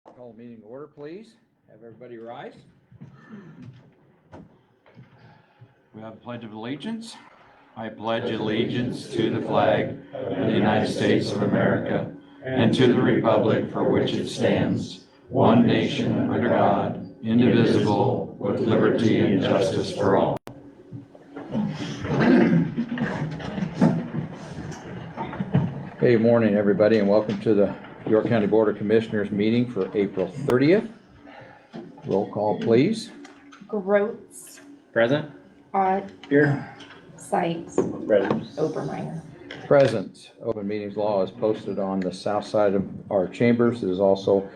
Call the meeting to order, please. Have everybody rise. We have the Pledge of Allegiance. I pledge allegiance to the flag of the United States of America and to the republic for which it stands, one nation under God, indivisible, with liberty and justice for all. Hey, good morning, everybody, and welcome to the York County Board of Commissioners meeting for April 30th. Roll call, please. Groats. Present. Ott. Here. Sykes. Present. Obermeyer. Present. Open meetings law is posted on the south side of our chambers. It is also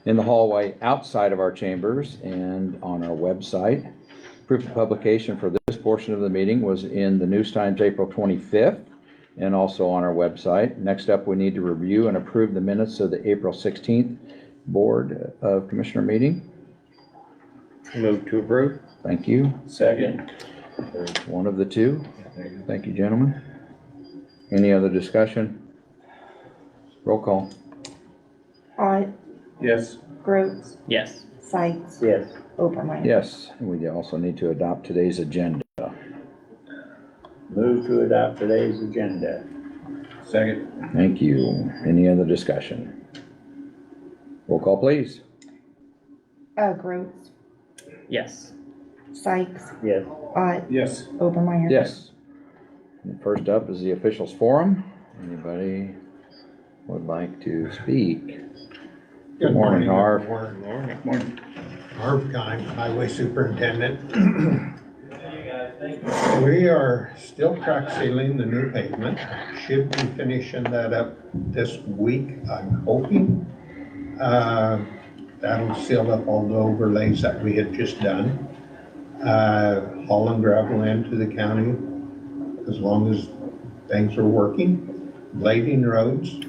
in the hallway outside of our chambers and on our website. Proof of publication for this portion of the meeting was in the News Times April 25th and also on our website. Next up, we need to review and approve the minutes of the April 16th Board of Commissioner meeting. Move to approve. Thank you. Second. One of the two. Thank you, gentlemen. Any other discussion? Roll call. Ott. Yes. Groats. Yes. Sykes. Yes. Obermeyer. Yes, and we also need to adopt today's agenda. Move to adopt today's agenda. Second. Thank you. Any other discussion? Roll call, please. Groats. Yes. Sykes. Yes. Ott. Yes. Obermeyer. Yes. And first up is the officials forum. Anybody would like to speak? Good morning, Harv. Morning. Harv Kine, Highway Superintendent. We are still crack sealing the new pavement. Should be finishing that up this week, I'm hoping. That'll seal up all the overlays that we had just done. Hauling gravel into the county as long as things are working. Blading roads.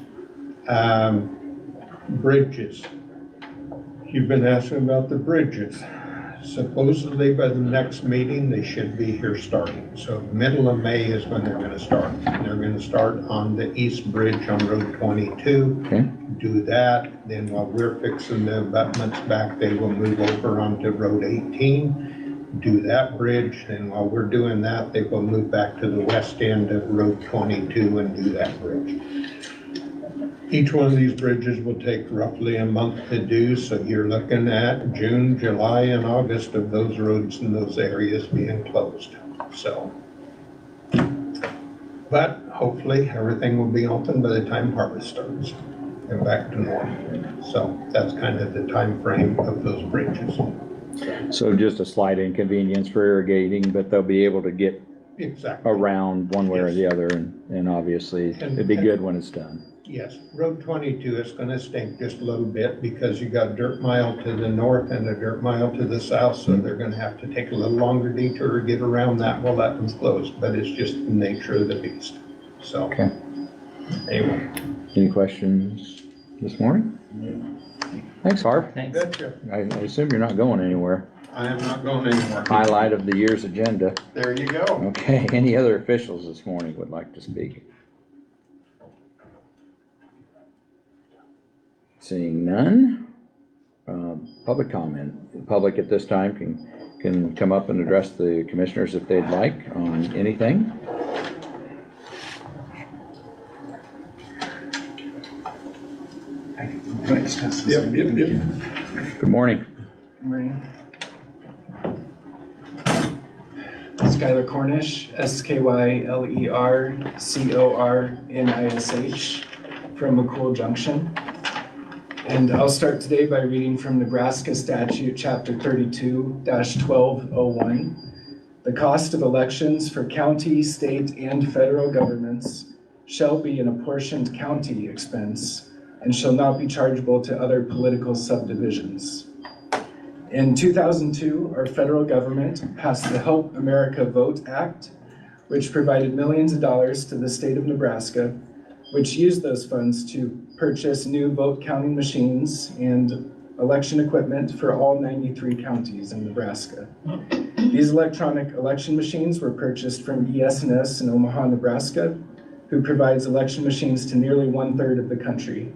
Bridges. You've been asking about the bridges. Supposedly by the next meeting, they should be here starting. So middle of May is when they're gonna start. They're gonna start on the East Bridge on Road 22. Okay. Do that, then while we're fixing the abutments back, they will move over onto Road 18. Do that bridge, and while we're doing that, they will move back to the west end of Road 22 and do that bridge. Each one of these bridges will take roughly a month to do, so you're looking at June, July, and August of those roads in those areas being closed, so. But hopefully, everything will be open by the time harvest starts and back to normal. So that's kind of the time frame of those bridges. So just a slight inconvenience for irrigating, but they'll be able to get Exactly. around one way or the other, and obviously it'd be good when it's done. Yes, Road 22 is gonna stink just a little bit because you got a dirt mile to the north and a dirt mile to the south, so they're gonna have to take a little longer detour to get around that while that one's closed, but it's just the nature of the beast, so. Okay. Anyway. Any questions this morning? Thanks, Harv. Thanks. Betcha. I assume you're not going anywhere. I am not going anywhere. Highlight of the year's agenda. There you go. Okay, any other officials this morning would like to speak? Seeing none. Public comment. The public at this time can come up and address the commissioners if they'd like on anything. Yep. Good morning. Morning. Skylar Cornish, SKYLERCORNISH from McCool Junction. And I'll start today by reading from Nebraska Statute Chapter 32-1201. The cost of elections for county, state, and federal governments shall be an apportioned county expense and shall not be chargeable to other political subdivisions. In 2002, our federal government passed the Help America Vote Act, which provided millions of dollars to the state of Nebraska, which used those funds to purchase new vote counting machines and election equipment for all 93 counties in Nebraska. These electronic election machines were purchased from ES&S in Omaha, Nebraska, who provides election machines to nearly 1/3 of the country.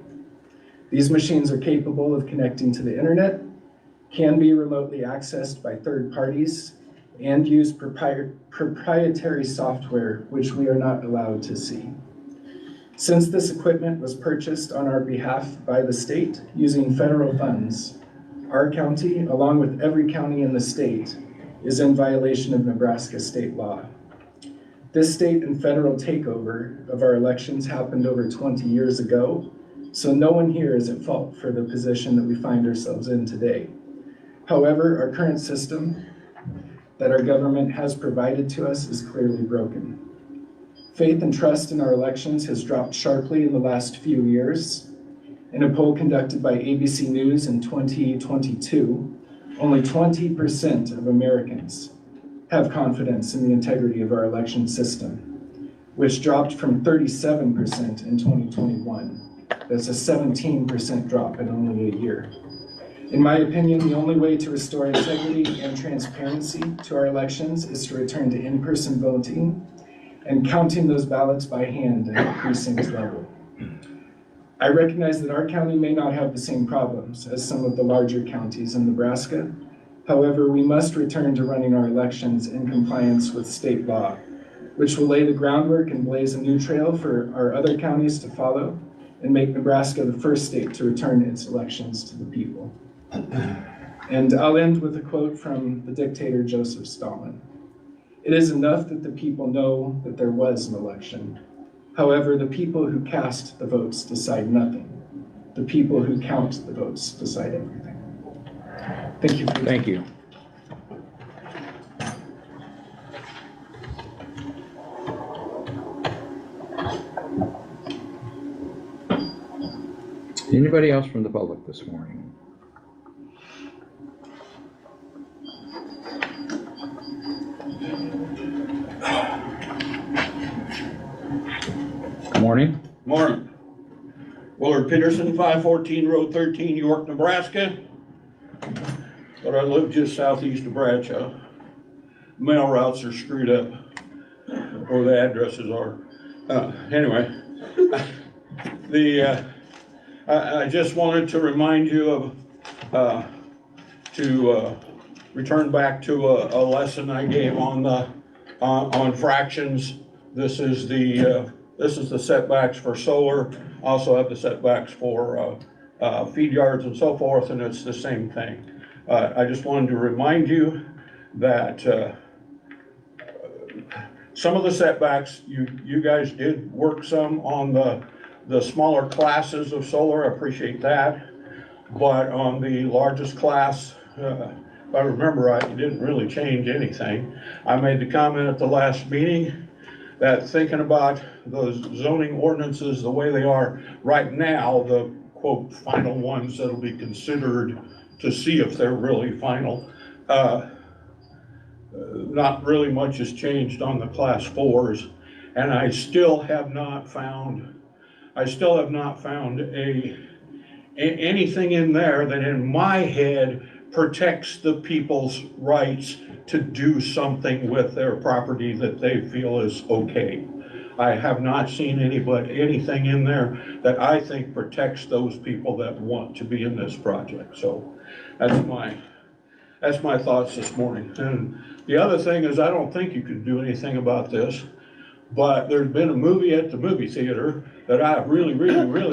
These machines are capable of connecting to the internet, can be remotely accessed by third parties, and use proprietary software, which we are not allowed to see. Since this equipment was purchased on our behalf by the state using federal funds, our county, along with every county in the state, is in violation of Nebraska state law. This state and federal takeover of our elections happened over 20 years ago, so no one here is at fault for the position that we find ourselves in today. However, our current system that our government has provided to us is clearly broken. Faith and trust in our elections has dropped sharply in the last few years. In a poll conducted by ABC News in 2022, only 20% of Americans have confidence in the integrity of our election system, which dropped from 37% in 2021. That's a 17% drop in only a year. In my opinion, the only way to restore integrity and transparency to our elections is to return to in-person voting and counting those ballots by hand at the precinct level. I recognize that our county may not have the same problems as some of the larger counties in Nebraska. However, we must return to running our elections in compliance with state law, which will lay the groundwork and blaze a new trail for our other counties to follow and make Nebraska the first state to return its elections to the people. And I'll end with a quote from the dictator Joseph Stalin. "It is enough that the people know that there was an election. However, the people who cast the votes decide nothing. The people who count the votes decide everything." Thank you. Thank you. Anybody else from the public this morning? Morning. Morning. Willard Peterson, 514 Road 13, York, Nebraska. But I live just southeast of Bradshaw. Mail routes are screwed up, or the addresses are. Anyway, I just wanted to remind you of to return back to a lesson I gave on fractions. This is the setbacks for solar. Also have the setbacks for feed yards and so forth, and it's the same thing. I just wanted to remind you that some of the setbacks, you guys did work some on the smaller classes of solar. I appreciate that. But on the largest class, if I remember right, you didn't really change anything. I made the comment at the last meeting that thinking about those zoning ordinances the way they are right now, the quote final ones that'll be considered to see if they're really final, not really much has changed on the class 4s, and I still have not found anything in there that in my head protects the people's rights to do something with their property that they feel is okay. I have not seen anything in there that I think protects those people that want to be in this project. So that's my thoughts this morning. And the other thing is, I don't think you can do anything about this, but there's been a movie at the movie theater that I really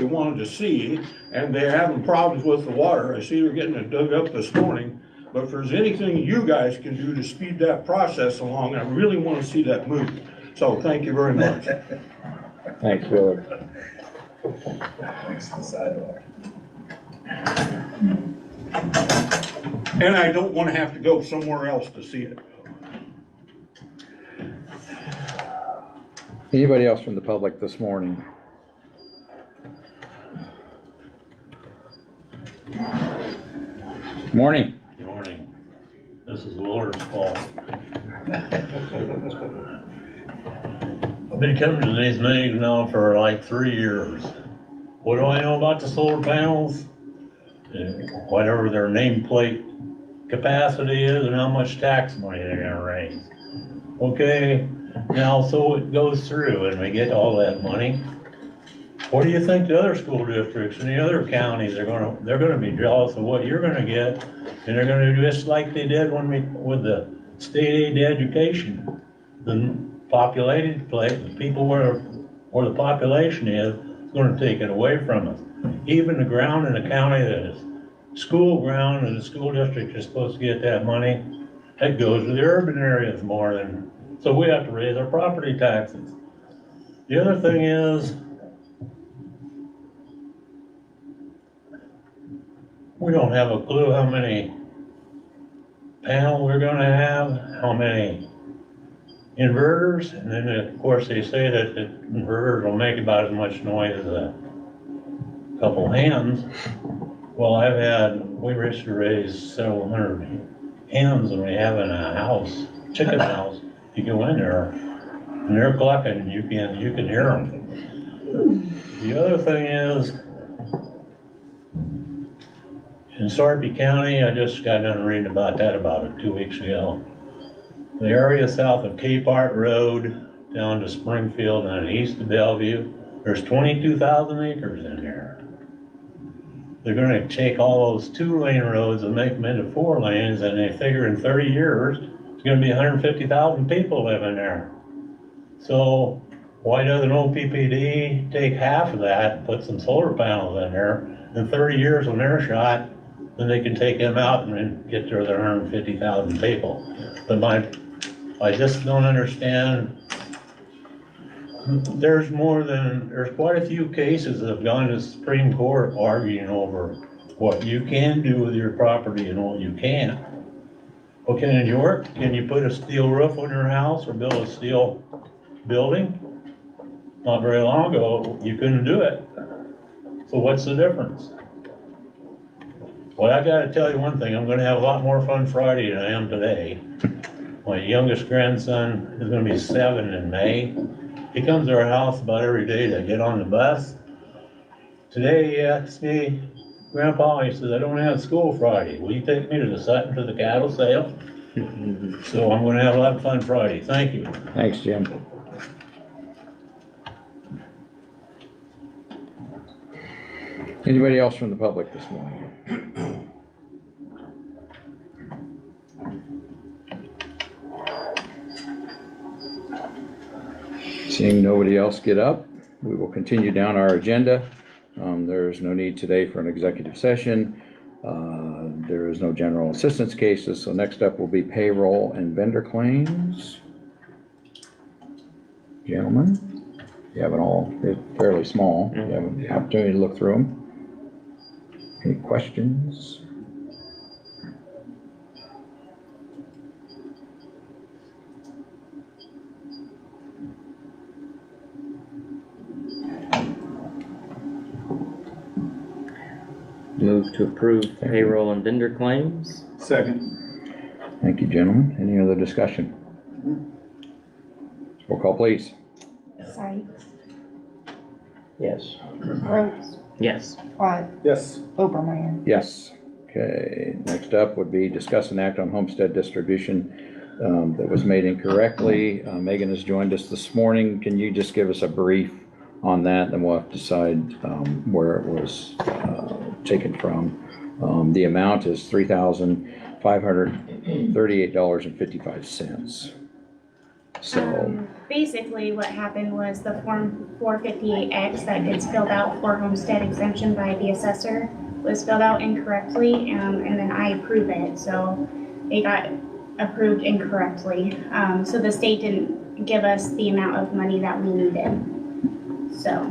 wanted to see, and they're having problems with the water. I see they're getting it dug up this morning. But if there's anything you guys can do to speed that process along, I really want to see that movie. So thank you very much. Thanks, Willard. And I don't want to have to go somewhere else to see it. Anybody else from the public this morning? Morning. Good morning. This is Willard's fault. I've been coming to these meetings now for like 3 years. What do I know about the solar panels? And whatever their nameplate capacity is and how much tax money they're gonna raise. Okay, now so it goes through and we get all that money. What do you think the other school districts and the other counties they're gonna be jealous of what you're gonna get? And they're gonna do just like they did with the state aid education. The populated place, the people where the population is gonna take it away from us. Even the ground in the county that is school ground and the school district is supposed to get that money, that goes to the urban areas more than, so we have to raise our property taxes. The other thing is, we don't have a clue how many panels we're gonna have, how many inverters, and then of course they say that the inverters will make about as much noise as a couple hens. Well, we used to raise several hundred hens and we have in a house, chicken house. You go in there and they're clucking and you can hear them. The other thing is, in Sarpy County, I just got done reading about that about 2 weeks ago. The area south of Capehart Road down to Springfield and east of Bellevue, there's 22,000 acres in there. They're gonna take all those 2-lane roads and make them into 4 lanes, and they figure in 30 years, it's gonna be 150,000 people living there. So why doesn't OPPD take half of that and put some solar panels in there? In 30 years when they're shot, then they can take them out and then get to their 150,000 people. But I just don't understand. There's quite a few cases that have gone to the Supreme Court arguing over what you can do with your property and what you can't. Okay, in York, can you put a steel roof on your house or build a steel building? Not very long ago, you couldn't do it. So what's the difference? Well, I gotta tell you one thing, I'm gonna have a lot more fun Friday than I am today. My youngest grandson is gonna be 7 in May. He comes to our house about every day to get on the bus. Today he asked me, Grandpa, he says, I don't have school Friday. Will you take me to the Sutton to the cattle sale? So I'm gonna have a lot of fun Friday. Thank you. Thanks, Jim. Anybody else from the public this morning? Seeing nobody else get up, we will continue down our agenda. There's no need today for an executive session. There is no general assistance cases, so next up will be payroll and vendor claims. Gentlemen, you have it all, they're fairly small. You have the opportunity to look through them. Any questions? Move to approve payroll and vendor claims. Second. Thank you, gentlemen. Any other discussion? Roll call, please. Sykes, Yes. Rhodes, Yes. Wyatt, Yes. Obermeyer. Yes. Okay, next up would be discuss and act on homestead distribution that was made incorrectly. Megan has joined us this morning. Can you just give us a brief on that, and we'll have to decide where it was taken from. The amount is $3,538.55. So, Basically, what happened was the Form 458X that gets filled out for homestead exemption by the assessor was filled out incorrectly, and then I approve it, so it got approved incorrectly. So the state didn't give us the amount of money that we needed. So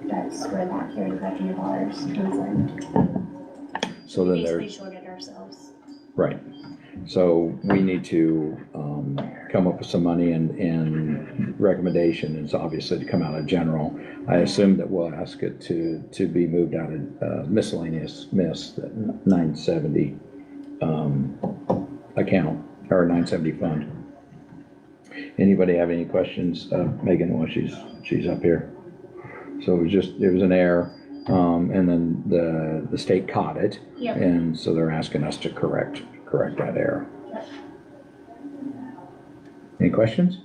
that's where that $3,500 comes in. so then Basically there's, shorted ourselves. right. So we need to come up with some money, and recommendation is obviously to come out of general. I assume that we'll ask it to be moved out of miscellaneous that 970 account, or 970 fund. Anybody have any questions, Megan, while she's up here? So it was an error, and then the state caught it. Yep. And so they're asking us to correct that error. Yep. Any questions?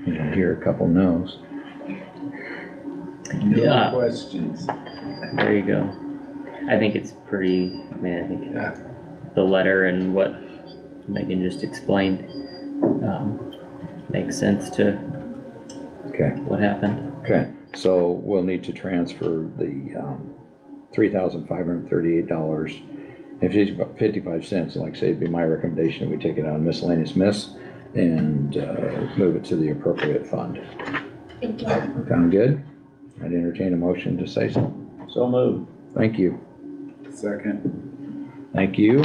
I hear a couple no's. Yeah. Questions? There you go. I think it's pretty, I mean, I think Yeah. the letter and what Megan just explained, makes sense to Okay, what happened. okay, so we'll need to transfer the, $3,538 and 55 cents. Like I say, it'd be my recommendation that we take it out of miscellaneous miss and, move it to the appropriate fund. Thank you. Sound good? I'd entertain a motion to say so. So moved. Thank you. Second. Thank you.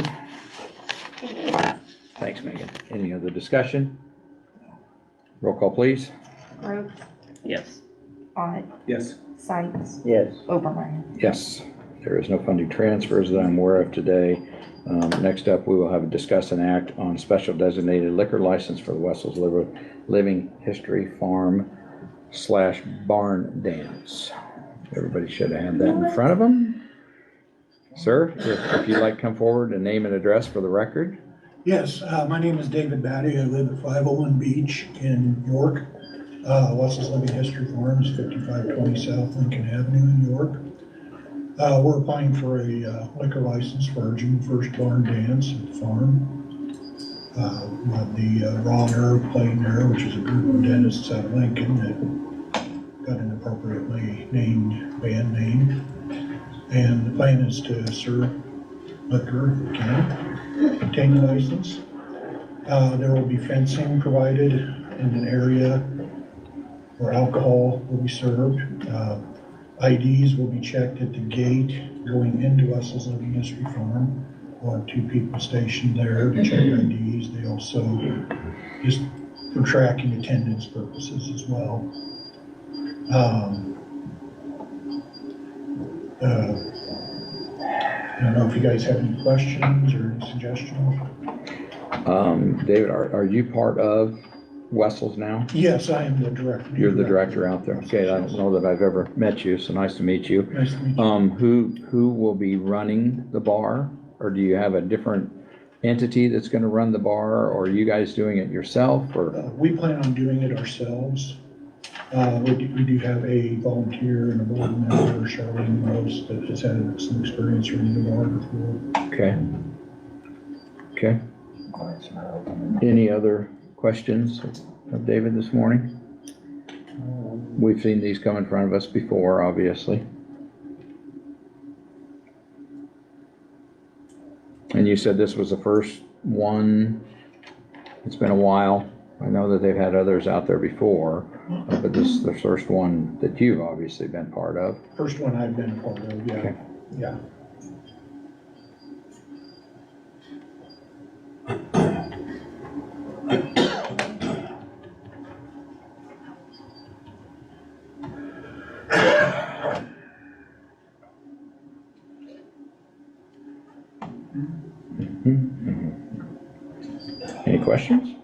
Thanks, Megan. Any other discussion? Roll call, please. Rhodes, Yes. Ott, Yes. Sykes, Yes. Obermeyer. Yes, there is no funding transfers that I'm aware of today. Next up, we will have a discuss and act on special designated liquor license for the Wessels Living History Farm / barn dance. Everybody should have had that in front of them. Sir, if you'd like to come forward and name and address for the record. Yes, my name is David Batty. I live at 501 Beach in York. Wessels Living History Farms, 5520 South Lincoln Avenue in York. We're applying for a liquor license for our June 1st barn dance at the farm. We have the Raw Arrow playing there, which is a group of dentists out of Lincoln that got an appropriately named band name. And the plan is to serve liquor if we can, obtain a license. There will be fencing provided in an area where alcohol will be served. IDs will be checked at the gate going into Wessels Living History Farm. We'll have 2 people stationed there to check IDs. They also, just for tracking attendance purposes as well. I don't know if you guys have any questions or any suggestions. David, are you part of Wessels now? Yes, I am the director. You're the director out there. Okay, I don't know that I've ever met you, so nice to meet you. Nice to meet you. Who will be running the bar? Or do you have a different entity that's gonna run the bar, or are you guys doing it yourself, or? We plan on doing it ourselves. We do have a volunteer and a board member, Charlene Rose, that has had some experience running the bar before. Okay. Okay. Any other questions of David this morning? We've seen these come in front of us before, obviously. And you said this was the first one. It's been a while. I know that they've had others out there before, but this is the first one that you've obviously been part of. First one I've been a part of, yeah, Okay. yeah. Any questions?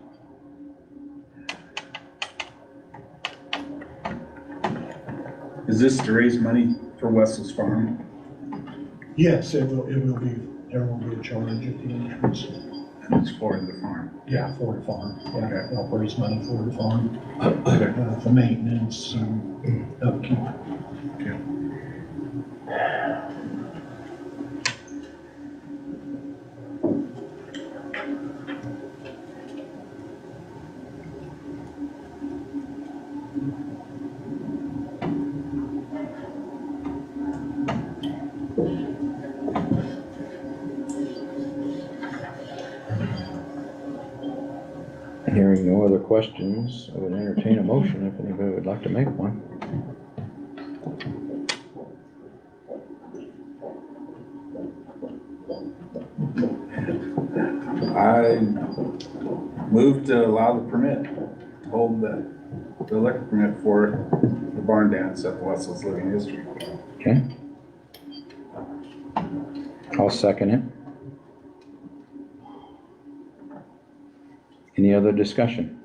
Is this to raise money for Wessels Farm? Yes, it will be, there will be a charge at the entrance. And it's for the farm? Yeah, for the farm, yeah, Okay. they'll raise money for the farm, for maintenance and upkeep. Hearing no other questions, I would entertain a motion if anybody would like to make one. I move to allow the permit, hold the liquor permit for the barn dance at the Wessels Living History. Okay? I'll second it. Any other discussion?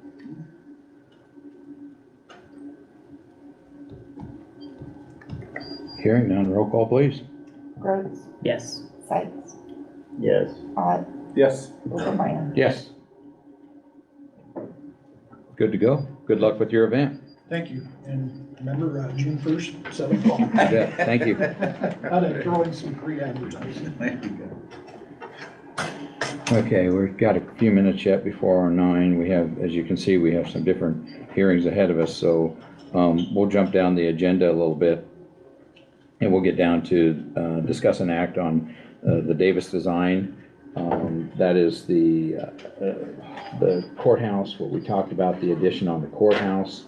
Hearing none, roll call please. Rhodes, Yes. Sykes, Yes. Ott, Yes. Obermeyer. Yes. Good to go. Good luck with your event. Thank you. And remember, June 1st, 7 o'clock. You bet. Thank you. I'll throw in some free advertising. Okay, we've got a few minutes yet before our 9. We have, as you can see, we have some different hearings ahead of us, so we'll jump down the agenda a little bit. And we'll get down to discuss an act on the Davis design. That is the courthouse, what we talked about, the addition on the courthouse.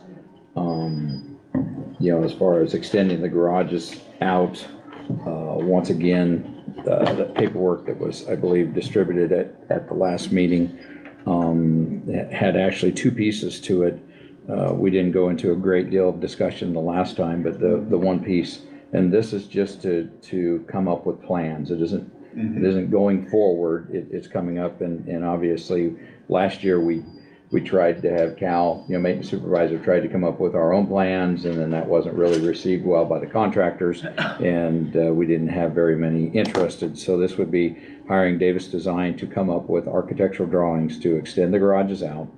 You know, as far as extending the garages out, once again, the paperwork that was, I believe, distributed at the last meeting, had actually 2 pieces to it. We didn't go into a great deal of discussion the last time, but the one piece, and this is just to come up with plans. It isn't going forward, it's coming up, and obviously, last year we tried to have Cal, maintenance supervisor, tried to come up with our own plans, and then that wasn't really received well by the contractors, and we didn't have very many interested. So this would be hiring Davis Design to come up with architectural drawings to extend the garages out.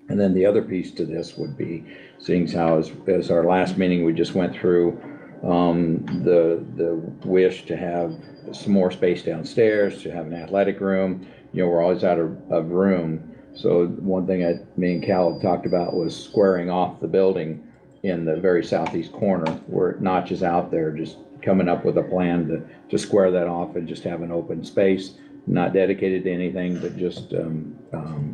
And then the other piece to this would be, seeing how as our last meeting, we just went through the wish to have some more space downstairs, to have an athletic room. We're always out of room. So one thing me and Cal had talked about was squaring off the building in the very southeast corner where it notches out there, just coming up with a plan to square that off and just have an open space, not dedicated to anything, but just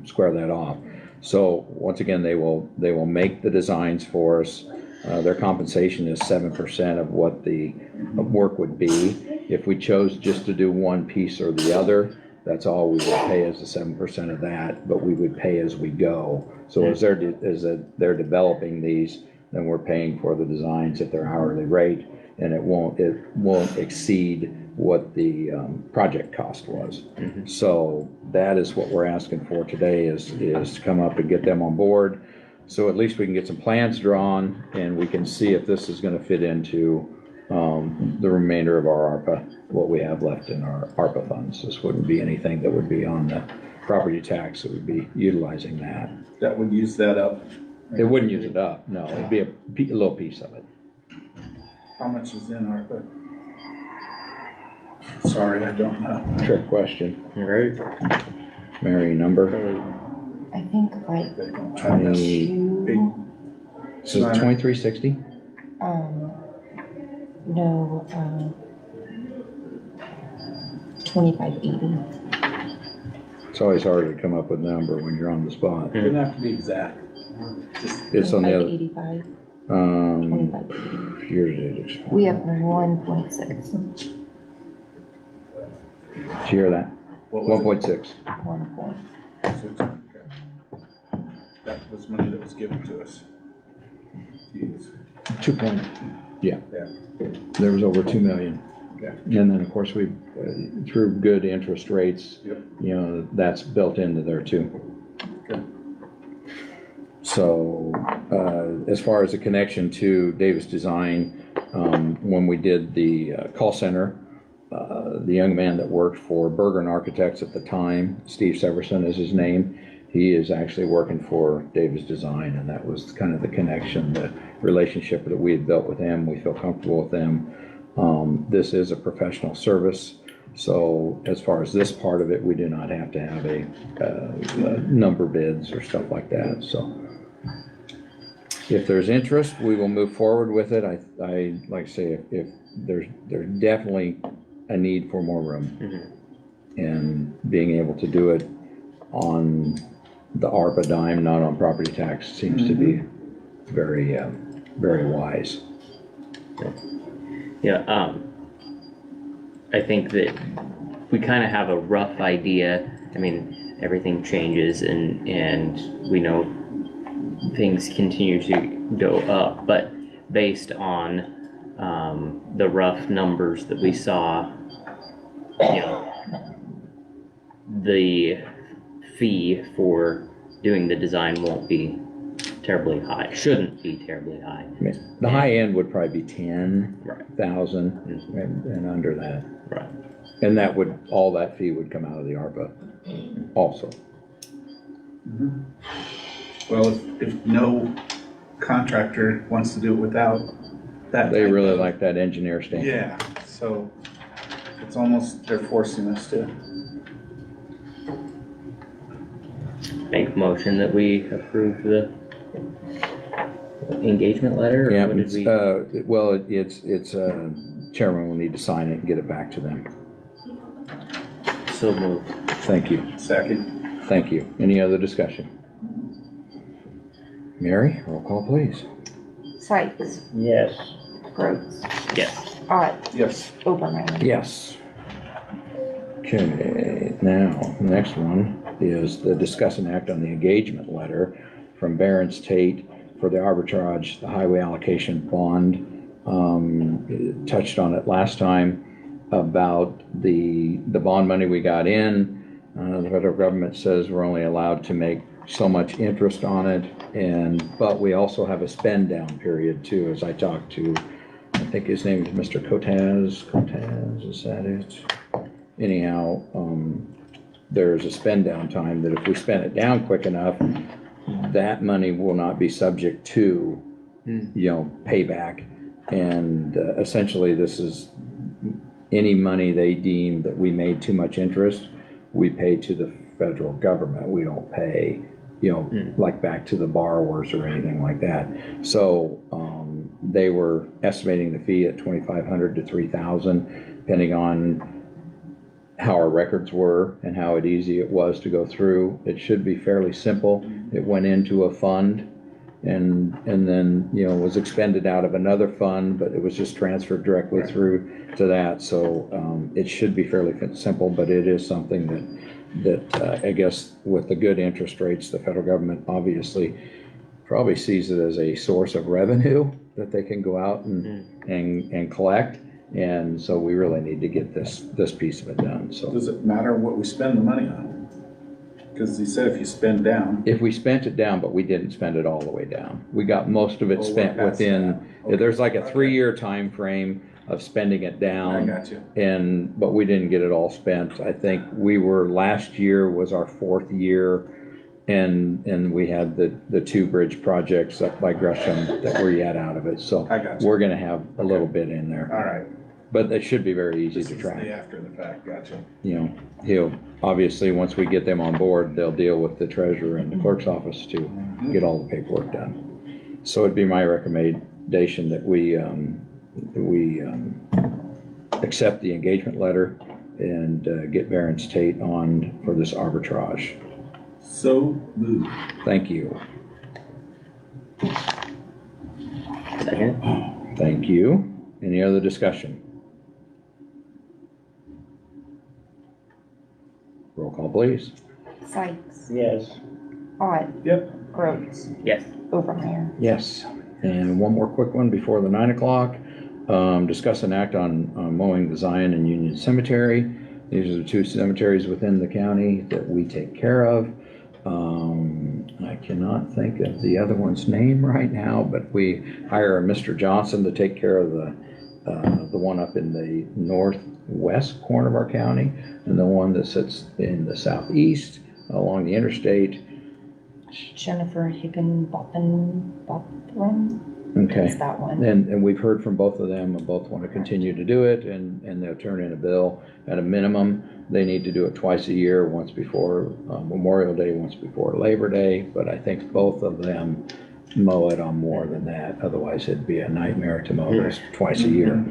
square that off. So once again, they will make the designs for us. Their compensation is 7% of what the work would be. If we chose just to do one piece or the other, that's all we would pay as the 7% of that, but we would pay as we go. So as they're developing these, then we're paying for the designs at their hourly rate, and it won't exceed what the project cost was. So that is what we're asking for today, is to come up and get them on board. So at least we can get some plans drawn, and we can see if this is gonna fit into the remainder of our ARPA, what we have left in our ARPA funds. This wouldn't be anything that would be on the property tax, it would be utilizing that. That would use that up. It wouldn't use it up, no, it'd be a little piece of it. How much is in ARPA? Sorry, I don't know. Trick question. Right. Mary, number? I think like 20, so 2360? No, 2580. It's always hard to come up with a number when you're on the spot. It doesn't have to be exact. It's on the other, 85, 2580. year-to-date. We have 1.6. Did you hear that? What was 1.6. 1 point. it? Okay. That was money that was given to us. to use. 2 point, yeah. Yeah. There was over 2 million. Okay. And then, of course, we, through good interest rates, Yep. that's built into there too. Okay. So, as far as the connection to Davis Design, when we did the call center, the young man that worked for Bergen Architects at the time, Steve Severson is his name, he is actually working for Davis Design, and that was kind of the connection, the relationship that we had built with him. We feel comfortable with them. This is a professional service, so as far as this part of it, we do not have to have a number bids or stuff like that. So if there's interest, we will move forward with it. I like I say, if there's definitely a need for more room, and being able to do it on the ARPA dime, not on property tax, seems to be very, very wise. Yeah, I think that we kind of have a rough idea. I mean, everything changes and we know things continue to go up, but based on the rough numbers that we saw, the fee for doing the design won't be terribly high, shouldn't be terribly high. I mean, the high end would probably be 10,000 Mhm. and under that. Right. And all that fee would come out of the ARPA also. Well, if no contractor wants to do it without that. They type really of- like that engineer stamp. Yeah, so it's almost, they're forcing us to. Make a motion that we approve the engagement letter, or Yeah, what did it's, we? well, it's, chairman will need to sign it and get it back to them. So moved. Thank you, Second. thank you. Any other discussion? Mary, roll call please. Sykes, Yes. Rhodes, Yes. Ott, Yes. Obermeyer. Yes. Okay, now, the next one is the discuss and act on the engagement letter from Barron's Tate for the arbitrage, the highway allocation bond. Touched on it last time about the bond money we got in. The federal government says we're only allowed to make so much interest on it, but we also have a spend down period too, as I talked to, I think his name is Mr. Cotaz, is that it? Anyhow, there's a spend down time that if we spend it down quick enough, that money will not be subject to, payback. And essentially, this is any money they deem that we made too much interest, we pay to the federal government. We don't pay, like back to the borrowers or anything like that. So they were estimating the fee at $2,500 to $3,000, depending on how our records were and how easy it was to go through. It should be fairly simple. It went into a fund and then, was expended out of another fund, but it was just transferred directly through to that. So it should be fairly simple, but it is something that I guess with the good interest rates, the federal government obviously probably sees it as a source of revenue that they can go out and collect. And so we really need to get this piece of it done, so. Does it matter what we spend the money on? Because he said if you spend down. If we spent it down, but we didn't spend it all the way down. We got most of it Oh, spent we're past within, that. Okay. there's like a Okay. 3-year time frame of spending it I down. got you. But we didn't get it all spent. I think last year was our 4th year. And we had the 2 bridge projects up by Gresham that were yet out of it. So I got you. we're gonna have a little bit in there. All right. But it should be very easy This to is track. the after the fact, gotcha. He'll, obviously, once we get them on board, they'll deal with the treasurer and the clerk's office to get all the paperwork done. So it'd be my recommendation that we accept the engagement letter and get Barron's Tate on for this arbitrage. So moved. Thank you. Second. Thank you. Any other discussion? Roll call, please. Sykes, Yes. Ott, Yep. Rhodes, Yes. Obermeyer. Yes, and one more quick one before the 9 o'clock. Discuss and act on mowing the Zion and Union Cemetery. These are the 2 cemeteries within the county that we take care of. I cannot think of the other one's name right now, but we hire a Mr. Johnson to take care of the one up in the northwest corner of our county, and the one that sits in the southeast along the interstate. Jennifer Higginbotham, Okay. is that one. And we've heard from both of them, and both want to continue to do it, and they'll turn in a bill. At a minimum, they need to do it twice a year, once before Memorial Day, once before Labor Day, but I think both of them mow it on more than that, otherwise it'd be a nightmare to mow this twice a year.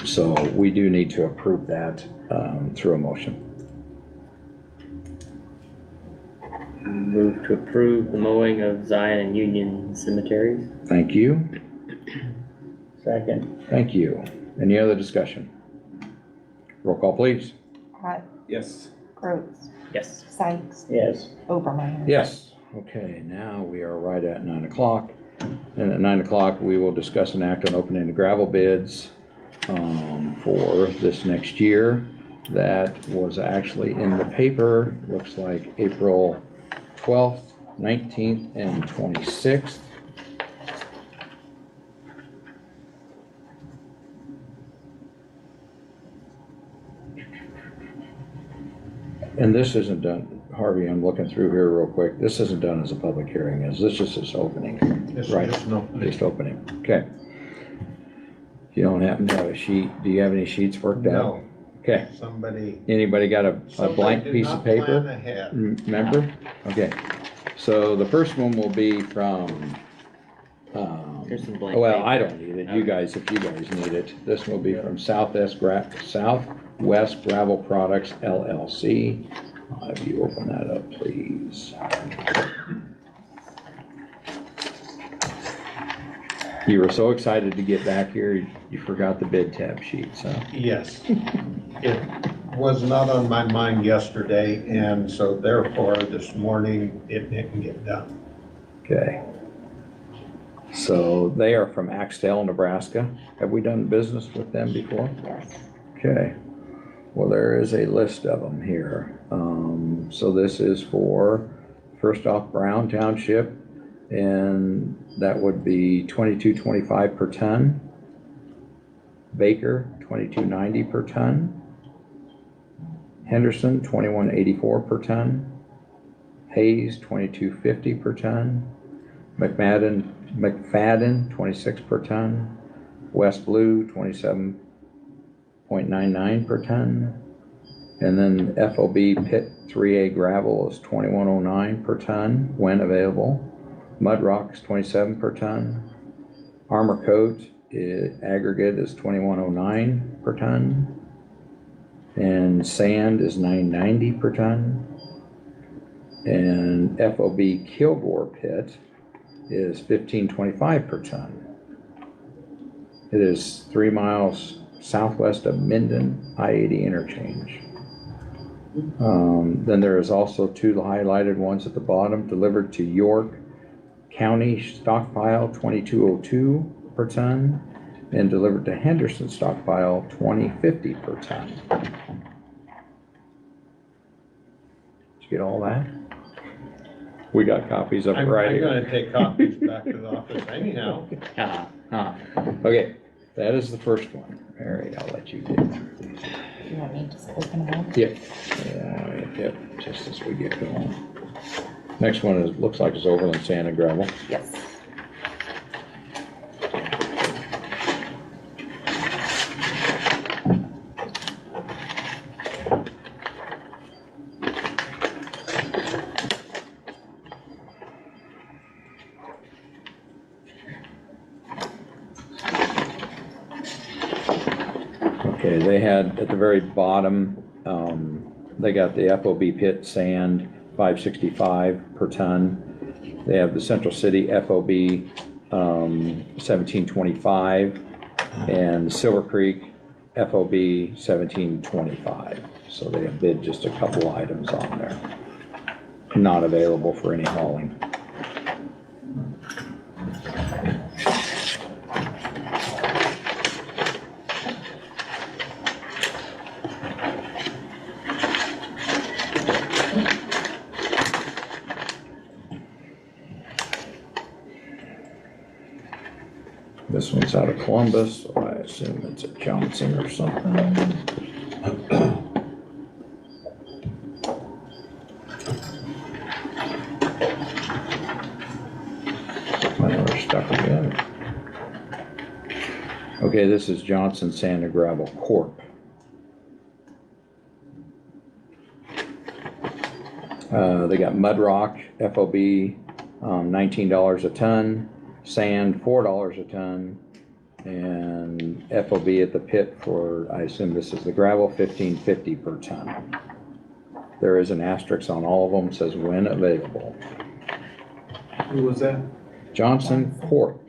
So we do need to approve that through a motion. Move to approve the mowing of Zion and Union cemeteries. Thank you, Second. thank you. Any other discussion? Roll call, please. Ott, Yes. Rhodes, Yes. Sykes, Yes. Obermeyer. Yes. Okay, now we are right at 9 o'clock. And at 9 o'clock, we will discuss and act on opening the gravel bids for this next year. That was actually in the paper, looks like April 12th, 19th, and 26th. And this isn't done, Harvey, I'm looking through here real quick. This isn't done as a public hearing, is this just this opening? This Right. is just no. Just opening, okay. You don't happen to have a sheet, do you have any sheets worked out? No, Okay, somebody. anybody got a somebody blank did piece not of paper? plan ahead. Remember? Okay, so the first one will be from, There's some blank well, paper. I don't need it, you guys, if you guys need it. This will be from Southwest Gravel Products LLC. I'll have you open that up, please. You were so excited to get back here, you forgot the bid tab sheets, huh? Yes. It was not on my mind yesterday, and so therefore this morning it didn't get done. Okay. So they are from Axtell, Nebraska. Have we done business with them before? Yes. Okay. Well, there is a list of them here. So this is for, first off, Brown Township, and that would be $22.25 per ton. Baker, $22.90 per ton. Henderson, $21.84 per ton. Hayes, $22.50 per ton. McFadden, 26 per ton. West Blue, 27.99 per ton. And then FOB Pit 3A gravel is 2109 per ton when available. Mud Rock's 27 per ton. Armor Coat aggregate is 2109 per ton. And sand is 990 per ton. And FOB Kilgore Pit is 1525 per ton. It is 3 miles southwest of Minden I-80 interchange. Then there is also 2 highlighted ones at the bottom, delivered to York County stockpile 2202 per ton, and delivered to Henderson stockpile 2050 per ton. Did you get all that? We got copies of it I'm right here. gonna take copies back to the office anyhow. Okay, that is the first one. Mary, I'll let you dig through these. You want me to just open them up? Yep. Yep, just as we get going. Next one is, looks like it's Overland Sand and Gravel. Yes. Okay, they had at the very bottom, they got the FOB pit sand, 565 per ton. They have the Central City FOB, 1725, and Silver Creek FOB 1725. So they have bid just a couple items on there. Not available for any hauling. This one's out of Columbus, so I assume it's at Johnson or something. We're stuck again. Okay, this is Johnson Sand and Gravel Corp. They got Mud Rock, FOB, $19 a ton. Sand, $4 a ton, and FOB at the pit for, I assume this is the gravel, $15.50 per ton. There is an asterisk on all of them, says when available. Who was that? Johnson Corp.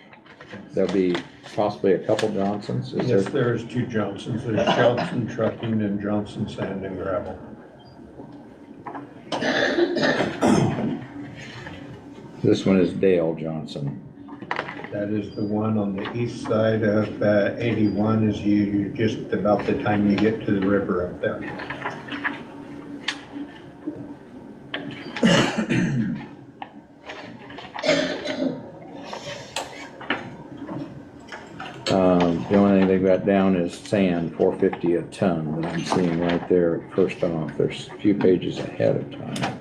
There'll be possibly a couple Johnsons, is Yes, there? there is 2 Johnsons. There's Johnson Trucking and Johnson Sand and Gravel. This one is Dale Johnson. That is the one on the east side of 81, is you just about the time you get to the river up there. The only thing they got down is sand, $4.50 a ton, that I'm seeing right there first off. There's a few pages ahead of time.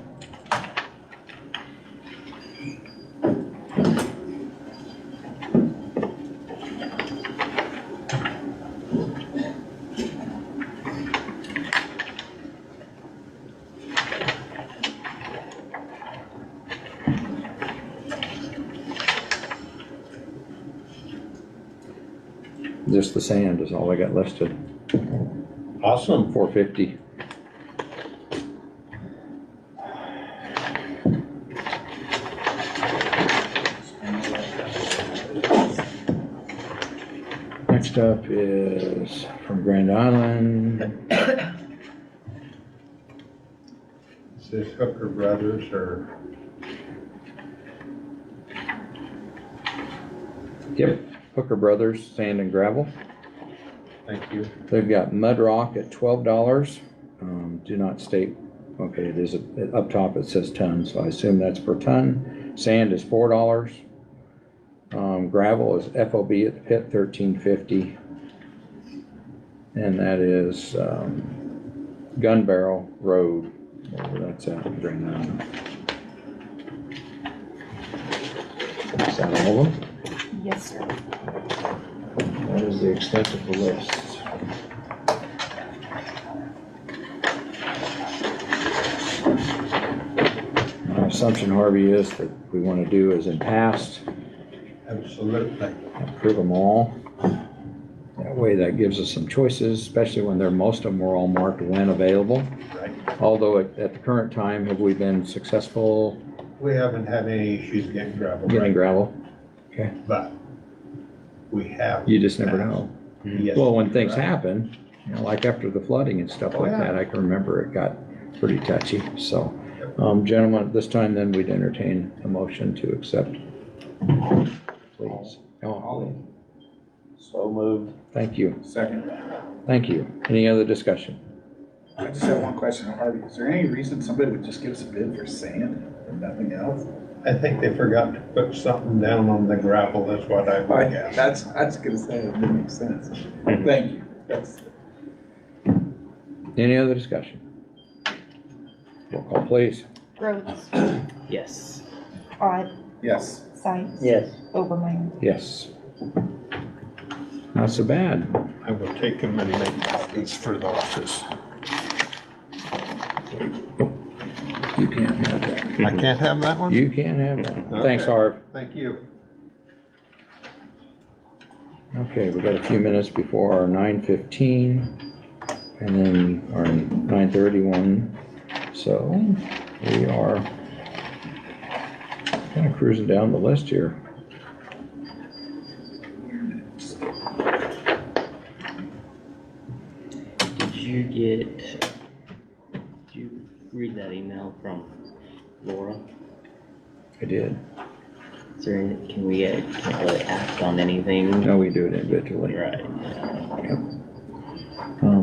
just the sand is all I got listed, Awesome. 450. Next up is from Grand Island. Is this Hooker Brothers or? Yep, Hooker Brothers Sand and Gravel. Thank you. They've got mud rock at $12. Do not state, okay, it is, up top it says ton, so I assume that's per ton. Sand is $4. Gravel is FOB at the pit, $13.50. And that is, Gun Barrel Road, wherever that's at, Grand Island. Is that all of them? Yes, sir. That is the extent of the list. My assumption, Harvey, is that we want to do as in past, Absolutely. approve them all. That way that gives us some choices, especially when most of them were all marked when available. Right. Although at the current time, have we been successful We haven't had any issues getting gravel, getting right? gravel? But we have. You just never know. Yes. Well, when things Right. happen, like after the flooding and stuff Oh, like yeah. that, I can remember it got pretty touchy, so. Gentlemen, at this time then, we'd entertain a motion to accept. Please. Oh, So moved. thank you, Second. thank you. Any other discussion? I just have one question, Harvey. Is there any reason somebody would just give us a bid for sand and nothing else? I think they forgot to put something down on the gravel, that's what I would guess. I was gonna say, it didn't make sense. Thank you. That's, Any other discussion? Roll call, please. Rhodes, Yes. Odd, yes. Sykes. Yes. Overmeyer. Yes. Not so bad. I will take them and make copies for the office. You can't have that. I can't have that one? You can't have that. Thanks, Okay. Harv. Thank you. Okay, we got a few minutes before our 9:15 and then our 9:31. So we are kind of cruising down the list here. Did you read that email from Laura? I did. Is there, can we, can't really act on anything? No, we do it individually. Right.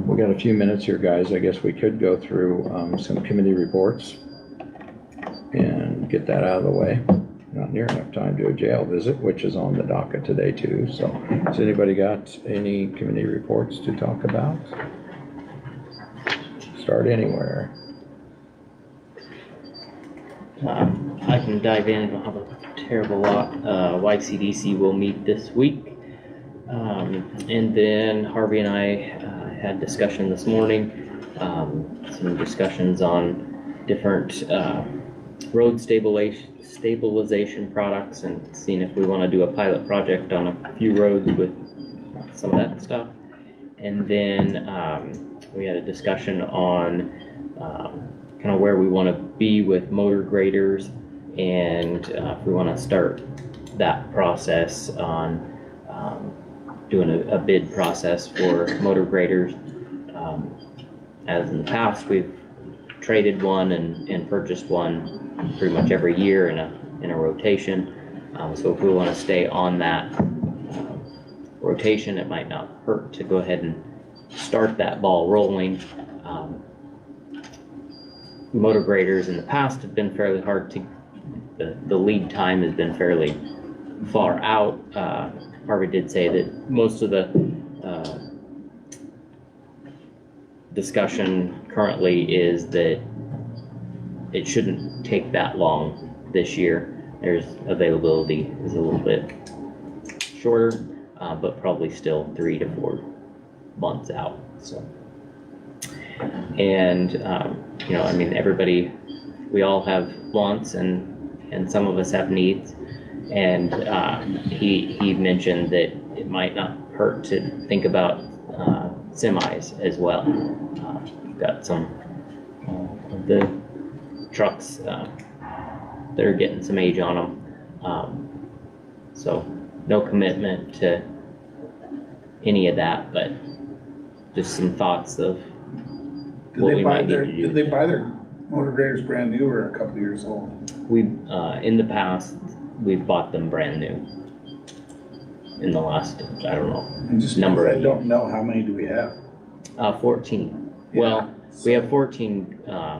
We got a few minutes here, guys. I guess we could go through some committee reports and get that out of the way. Not near enough time to a jail visit, which is on the docket today too. So has anybody got any committee reports to talk about? Start anywhere. I can dive in, I don't have a terrible lot. YCDC will meet this week. And then Harvey and I had discussion this morning, some discussions on different road stabilization products and seeing if we want to do a pilot project on a few roads with some of that stuff. And then we had a discussion on kind of where we want to be with motor graders and if we want to start that process on doing a bid process for motor graders. As in the past, we've traded one and purchased one pretty much every year in a rotation. So if we want to stay on that rotation, it might not hurt to go ahead and start that ball rolling. Motor graders in the past have been fairly hard to, the lead time has been fairly far out. Harvey did say that most of the discussion currently is that it shouldn't take that long this year. There's availability is a little bit shorter, but probably still 3 to 4 months out. So, and you know, I mean, everybody, we all have wants, and some of us have needs. And he mentioned that it might not hurt to think about semis as well. We've got some of the trucks that are getting some age on them. So no commitment to any of that, but just some thoughts of what we might need to do. Did they buy their motor graders brand new or a couple years old? We, in the past, we've bought them brand new. In the last, I don't know, And just number because of I don't know, how many do we have? 14. Yeah. Well, we have 14, I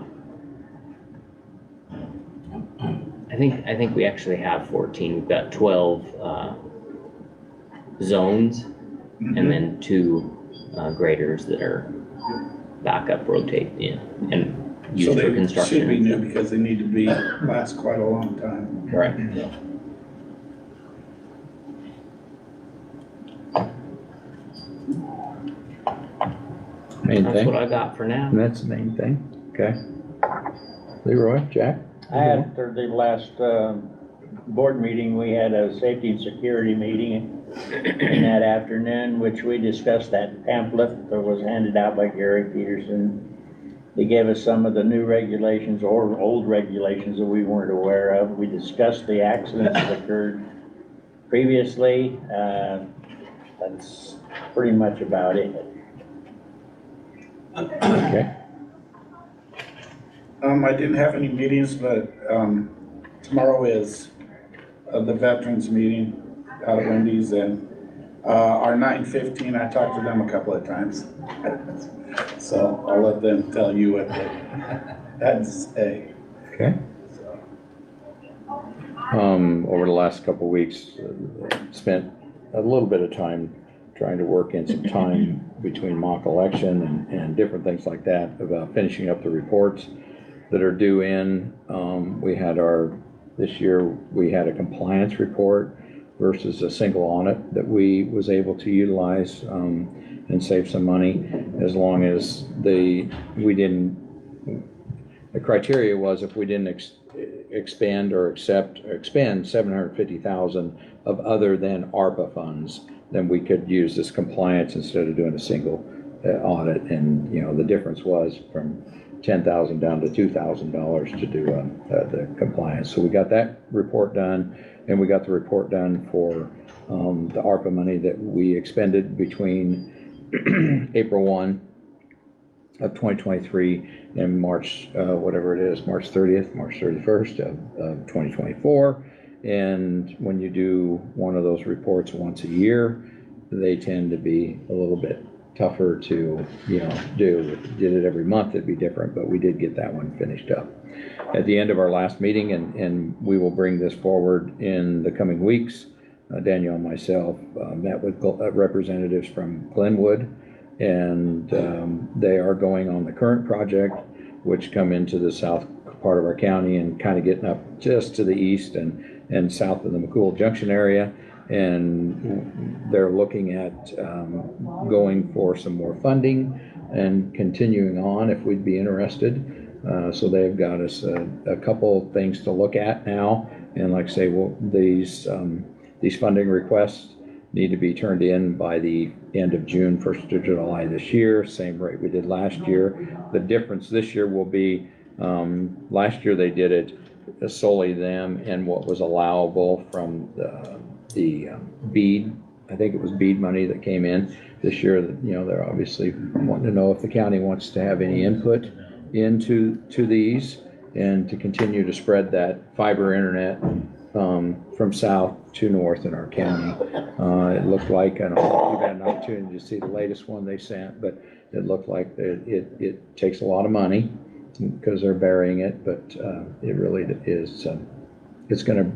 think we actually have 14. We've got 12 zones and then 2 graders that are backup rotate in and used So for they construction. should be new because they need to last quite a long time. Right. Main That's thing, what I got for now. and that's the main thing, okay? Leroy, Jack? After the last board meeting, we had a safety and security meeting in that afternoon, which we discussed that pamphlet that was handed out by Gary Peterson. They gave us some of the new regulations or old regulations that we weren't aware of. We discussed the accidents that occurred previously. That's pretty much about it. Okay, I didn't have any meetings, but tomorrow is the veterans meeting out of Wendy's, and our 915, I talked to them a couple of times. So I'll let them tell you what they had to say. okay. Over the last couple of weeks, spent a little bit of time trying to work in some time between mock election and different things like that about finishing up the reports that are due in. This year, we had a compliance report versus a single audit that we was able to utilize and save some money, as long as the criteria was if we didn't expend $750,000 of other than ARPA funds, then we could use this compliance instead of doing a single audit. And, the difference was from $10,000 down to $2,000 to do the compliance. So we got that report done, and we got the report done for the ARPA money that we expended between April 1 of 2023 and March, whatever it is, March 30th, March 31st of 2024. And when you do one of those reports once a year, they tend to be a little bit tougher to, do. If you did it every month, it'd be different, but we did get that one finished up at the end of our last meeting, and we will bring this forward in the coming weeks. Danielle and myself met with representatives from Glenwood, and they are going on the current project, which come into the south part of our county and kind of getting up just to the east and south of the McCool Junction area. And they're looking at going for some more funding and continuing on if we'd be interested. So they've got us a couple things to look at now. And like I say, these funding requests need to be turned in by the end of June, 1st of July this year, same rate we did last year. The difference this year will be, last year they did it solely them and what was allowable from the BEAD. I think it was BEAD money that came in this year. They're obviously wanting to know if the county wants to have any input into these and to continue to spread that fiber internet from south to north in our county. It looked like, I don't know if you've had an opportunity to see the latest one they sent, but it looked like it takes a lot of money because they're burying it, but it really is, it's going to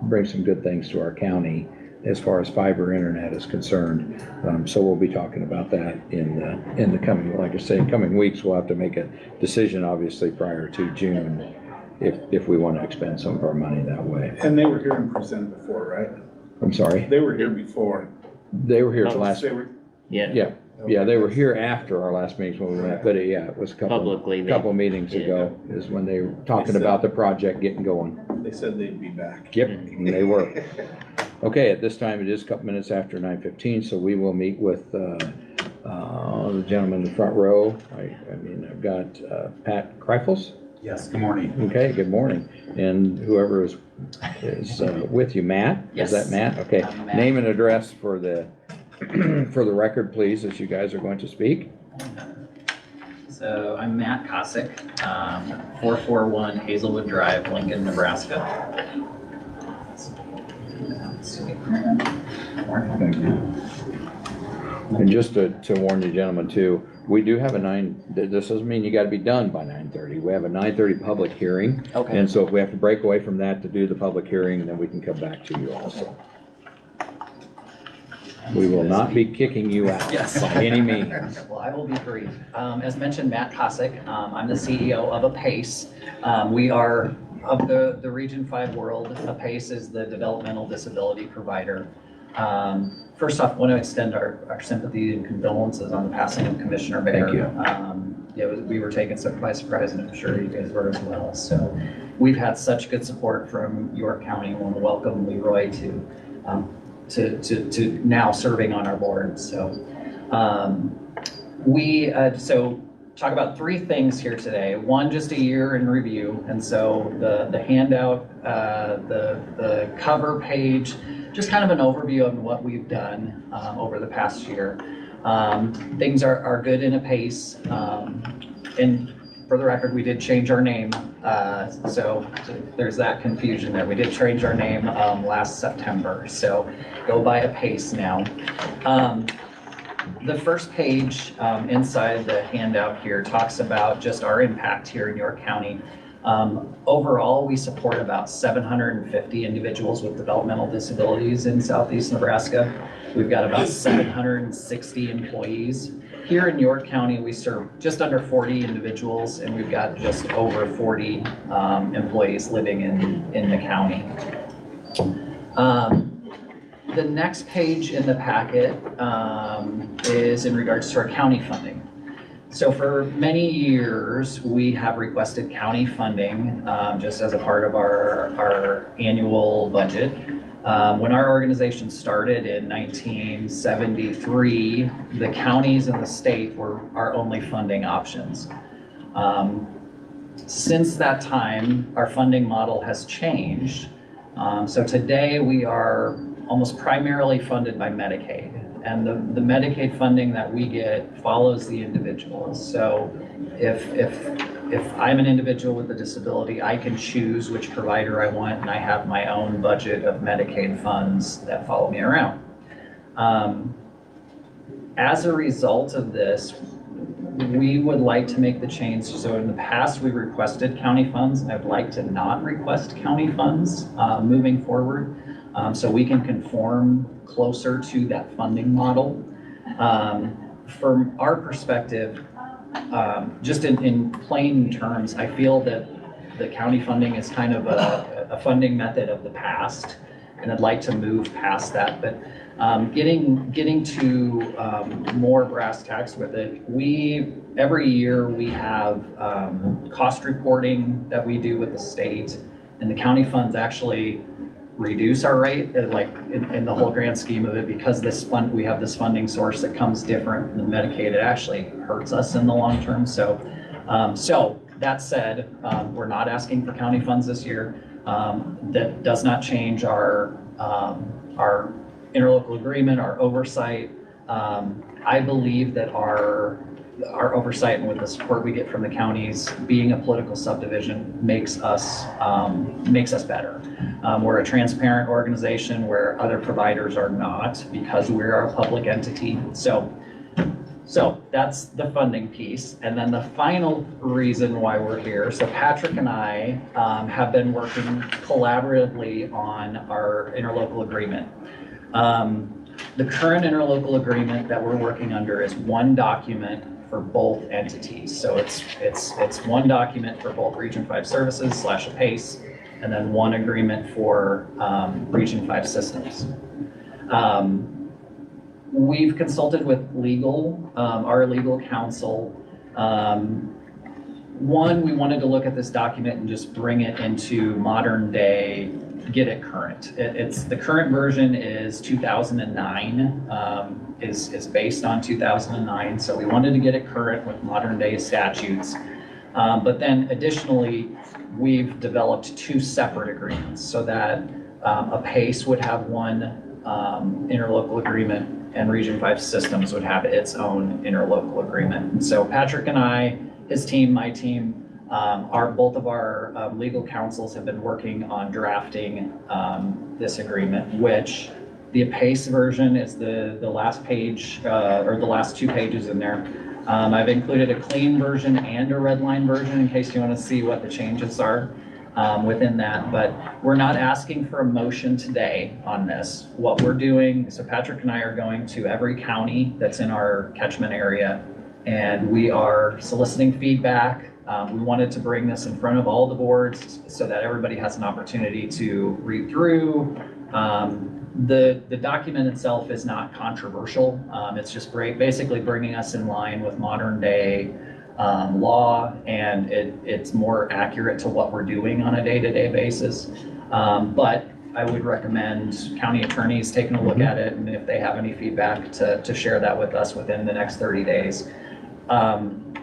bring some good things to our county as far as fiber internet is concerned. So we'll be talking about that in the coming, like I say, coming weeks. We'll have to make a decision, obviously, prior to June, if we want to expend some of our money that way. And they were here and presented before, right? I'm sorry? They were here before. They were here last, They were, Yeah. yeah, they were here after our last meetings when we went, but it was a Publicly, couple meetings ago is when they were talking They said- about the project getting going. they said they'd be back. Yep, and they were. Okay, at this time, it is a couple minutes after 9:15, so we will meet with the gentleman in the front row. I've got Pat Kreifels. Yes, good morning. Okay, good morning. And whoever is with you, Matt? Yes. Is that Matt? Okay. I'm Matt. Name and address for the for the record, please, as you guys are going to speak. So I'm Matt Kosick, 441 Hazelwood Drive, Lincoln, Nebraska. Thank you. And just to warn you gentlemen too, we do have this doesn't mean you gotta be done by 9:30. We have a 9:30 public hearing. Okay. And so if we have to break away from that to do the public hearing, then we can come back to you also. We will not be kicking you out Yes. by any means. Well, I will be brief. As mentioned, Matt Kosick. I'm the CEO of APACE. We are of the Region 5 world. APACE is the developmental disability provider. First off, I want to extend our sympathy and condolences on the passing of Commissioner Baer. Thank you. We were taken by surprise, and I'm sure you guys were as well. So we've had such good support from York County. I want to welcome Leroy to now serving on our board. So so talk about three things here today. One, just a year in review. And so the handout, the cover page, just kind of an overview of what we've done over the past year. Things are good in APACE. And for the record, we did change our name. So there's that confusion there. We did change our name last September. So go by APACE now. The first page inside the handout here talks about just our impact here in York County. Overall, we support about 750 individuals with developmental disabilities in Southeast Nebraska. We've got about 760 employees. Here in York County, we serve just under 40 individuals, and we've got just over 40 employees living in the county. The next page in the packet is in regards to our county funding. So for many years, we have requested county funding just as a part of our annual budget. When our organization started in 1973, the counties and the state were our only funding options. Since that time, our funding model has changed. So today we are almost primarily funded by Medicaid. And the Medicaid funding that we get follows the individual. So if I'm an individual with a disability, I can choose which provider I want, and I have my own budget of Medicaid funds that follow me around. As a result of this, we would like to make the change. So in the past, we requested county funds. I'd like to not request county funds moving forward, so we can conform closer to that funding model. From our perspective, just in plain terms, I feel that the county funding is kind of a funding method of the past, and I'd like to move past that. But getting to more brass tacks with it, every year we have cost reporting that we do with the state, and the county funds actually reduce our rate, like in the whole grand scheme of it, because we have this funding source that comes different than Medicaid. It actually hurts us in the long term. So that said, we're not asking for county funds this year. That does not change our interlocal agreement, our oversight. I believe that our oversight and with the support we get from the counties, being a political subdivision makes us better. We're a transparent organization where other providers are not, because we're a public entity. So that's the funding piece. And then the final reason why we're here, so Patrick and I have been working collaboratively on our interlocal agreement. The current interlocal agreement that we're working under is one document for both entities. So it's one document for both Region 5 Services / APACE, and then one agreement for Region 5 Systems. We've consulted with legal, our legal counsel. One, we wanted to look at this document and just bring it into modern day get it current. It's the current version is 2009, is based on 2009. So we wanted to get it current with modern day statutes. But then additionally, we've developed 2 separate agreements so that a PACE would have one interlocal agreement and Region 5 Systems would have its own interlocal agreement. And so Patrick and I, his team, my team, both of our legal counsels have been working on drafting this agreement, which the PACE version is the last page, or the last 2 pages in there. I've included a clean version and a red line version in case you want to see what the changes are within that. But we're not asking for a motion today on this. What we're doing, so Patrick and I are going to every county that's in our catchment area, and we are soliciting feedback. We wanted to bring this in front of all the boards so that everybody has an opportunity to read through. The document itself is not controversial. It's just basically bringing us in line with modern day law, and it's more accurate to what we're doing on a day-to-day basis. But I would recommend county attorneys taking a look at it, and if they have any feedback to share that with us within the next 30 days.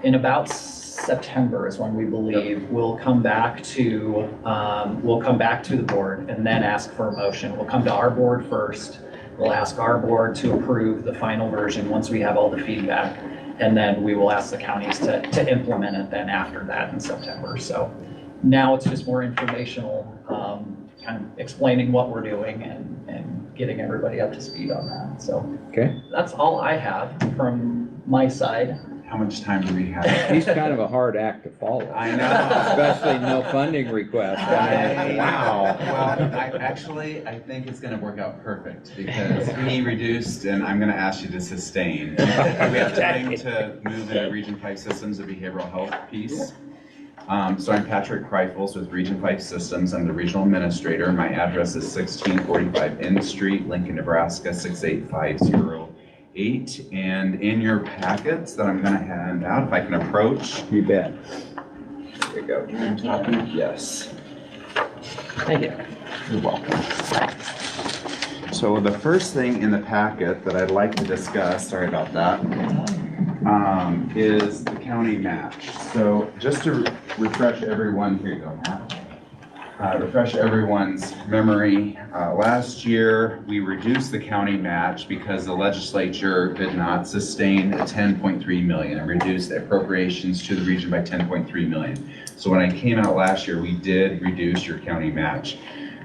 In about September is when we believe we'll come back to the board and then ask for a motion. We'll come to our board first. We'll ask our board to approve the final version once we have all the feedback, and then we will ask the counties to implement it then after that in September. So now it's just more informational, kind of explaining what we're doing and getting everybody up to speed on that. So Okay. that's all I have from my side. How much time do we have? He's kind of a hard act to follow. I know. Especially no funding request. Wow. Well, I think it's gonna work out perfect because he reduced and I'm gonna ask you to sustain. We have time to move the Region 5 Systems, the behavioral health piece. So I'm Patrick Kreifels with Region 5 Systems. I'm the regional administrator. My address is 1645 N Street, Lincoln, Nebraska, 68508. And in your packets that I'm going to hand out, if I can approach. You bet. There you go. Yes. Thank you. You're welcome. So the first thing in the packet that I'd like to discuss, sorry about that, is the county match. So just to refresh everyone, here you go, Matt. Refresh everyone's memory. Last year, we reduced the county match because the legislature did not sustain a 10.3 million and reduced the appropriations to the region by 10.3 million. So when I came out last year, we did reduce your county match.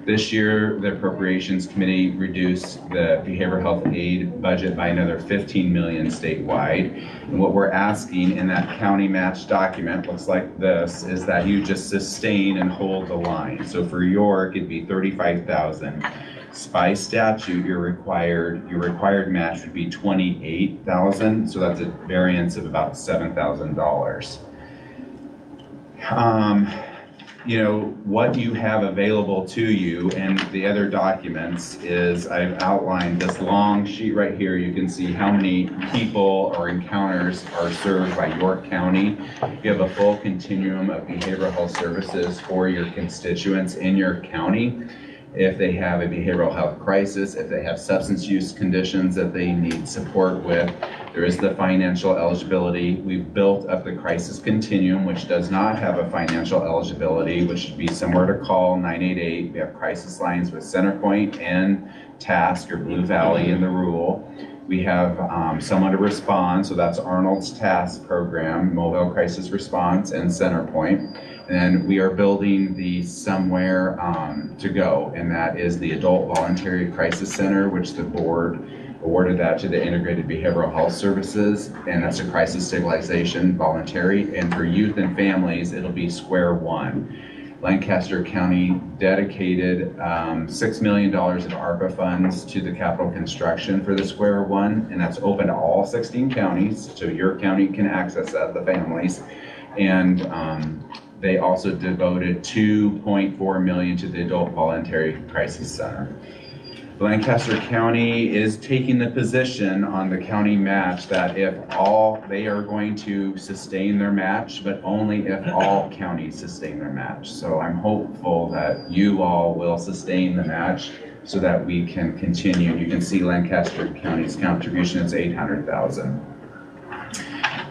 This year, the Appropriations Committee reduced the behavioral health aid budget by another 15 million statewide. And what we're asking in that county match document, looks like this, is that you just sustain and hold the line. So for York, it'd be 35,000. By statute, your required match would be 28,000. So that's a variance of about $7,000. You know, what you have available to you and the other documents is I've outlined this long sheet right here. You can see how many people or encounters are served by York County. You have a full continuum of behavioral health services for your constituents in your county. If they have a behavioral health crisis, if they have substance use conditions that they need support with, there is the financial eligibility. We've built up the crisis continuum, which does not have a financial eligibility, which should be somewhere to call 988. We have crisis lines with Centerpoint and Task or Blue Valley in the rural. We have someone to respond, so that's Arnold's Task program, Mobile Crisis Response, and Centerpoint. And we are building the Somewhere to Go, and that is the Adult Voluntary Crisis Center, which the board awarded that to the Integrated Behavioral Health Services, and that's a crisis stabilization voluntary. And for youth and families, it'll be Square One. Lancaster County dedicated $6 million of ARPA funds to the capital construction for the Square One, and that's open to all 16 counties, so your county can access that, the families. And they also devoted $2.4 million to the Adult Voluntary Crisis Center. Lancaster County is taking the position on the county match that they are going to sustain their match, but only if all counties sustain their match. So I'm hopeful that you all will sustain the match so that we can continue. You can see Lancaster County's contribution is $800,000.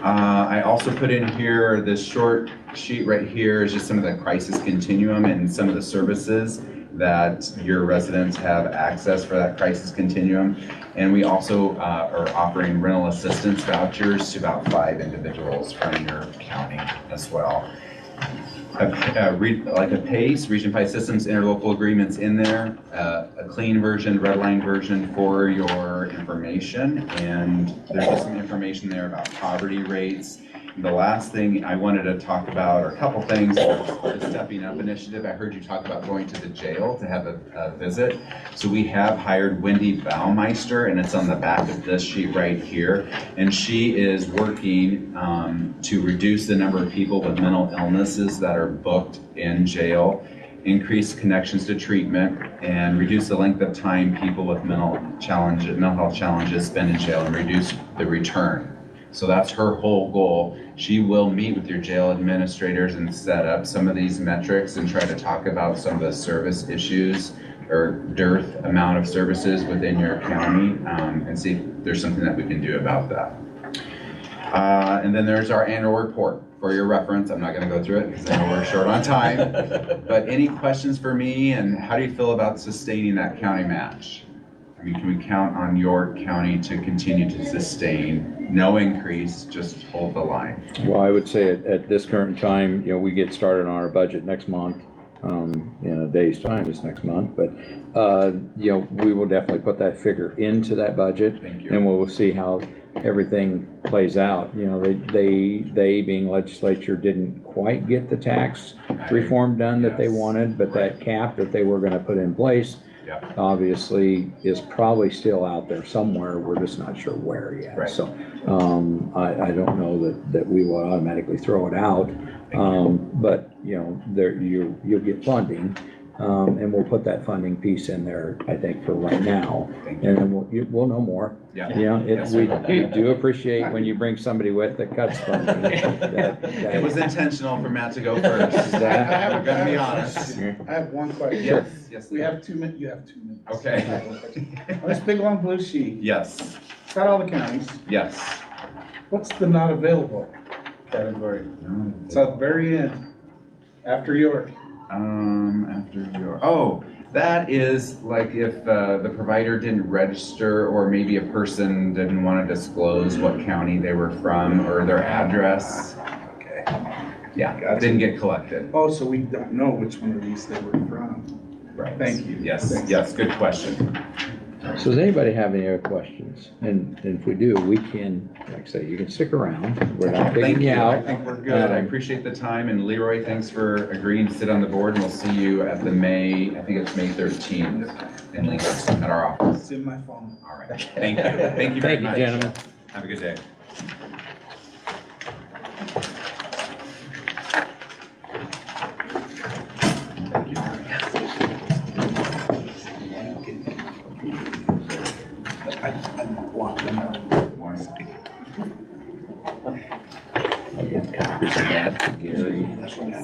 I also put in here this short sheet right here is just some of the crisis continuum and some of the services that your residents have access for that crisis continuum. And we also are offering rental assistance vouchers to about 5 individuals from your county as well. Like a PACE, Region 5 Systems interlocal agreements in there, a clean version, red line version for your information. And there's just some information there about poverty rates. The last thing I wanted to talk about, or a couple things, the Stepping Up initiative. I heard you talk about going to the jail to have a visit. So we have hired Wendy Baumeister, and it's on the back of this sheet right here. And she is working to reduce the number of people with mental illnesses that are booked in jail, increase connections to treatment, and reduce the length of time people with mental health challenges spend in jail, and reduce the return. So that's her whole goal. She will meet with your jail administrators and set up some of these metrics and try to talk about some of the service issues or dearth amount of services within your county, and see if there's something that we can do about that. And then there's our annual report for your reference. I'm not going to go through it because I know we're short on time. But any questions for me, and how do you feel about sustaining that county match? I mean, can we count on your county to continue to sustain? No increase, just hold the line. Well, I would say at this current time, we get started on our budget next month. In a day's time is next month, but we will definitely put that figure into that budget. Thank you. And we'll see how everything plays out. They being legislature didn't quite get the tax reform done that they wanted, but that cap that they were gonna put in place obviously is probably still out there somewhere. We're just not sure where yet. Right. So I don't know that we will automatically throw it out. But you'll get funding, and we'll put that funding piece in there, I think, for right now. Thank And then we'll know more. Yeah. We do appreciate when you bring somebody with that cuts funding. It was intentional for Matt to go first. I'm gonna be honest. I have one question. Yes. We have 2 minutes, you have 2 minutes. Okay. On this big long blue sheet, Yes. it's got all the counties. Yes. What's the not available category? It's at the very end, after York. That is like if the provider didn't register, or maybe a person didn't want to disclose what county they were from or their address. Okay. Yeah, Gotcha. didn't get collected. Oh, so we don't know which one of these they were from. Right. Thank you. Yes, Thanks. yes, good question. So does anybody have any other questions? And if we do, we can, like I say, you can stick around. We're not Thank picking you you. I out. think we're good. I appreciate the time. And Leroy, thanks for agreeing to sit on the board. And we'll see you at the May 13th in Lincoln at our office. It's in my phone. All right. Thank you. Thank you very Thank you, much. gentlemen. Have a good day.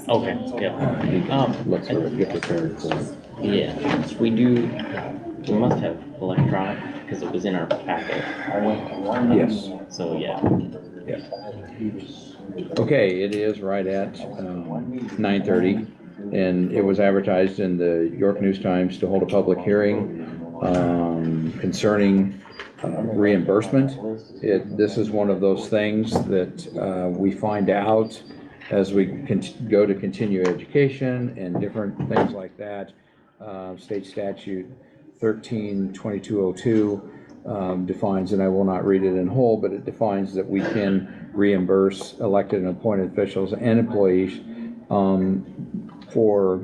Okay, yeah. Let's sort of get prepared for it. Yeah, we must have electronic, because it was in our packet. Yes. So, yeah. Okay, it is right at 9:30, and it was advertised in the York News Times to hold a public hearing concerning reimbursement. This is one of those things that we find out as we go to continue education and different things like that. State statute 132202 defines, and I will not read it in whole, but it defines that we can reimburse elected and appointed officials and employees for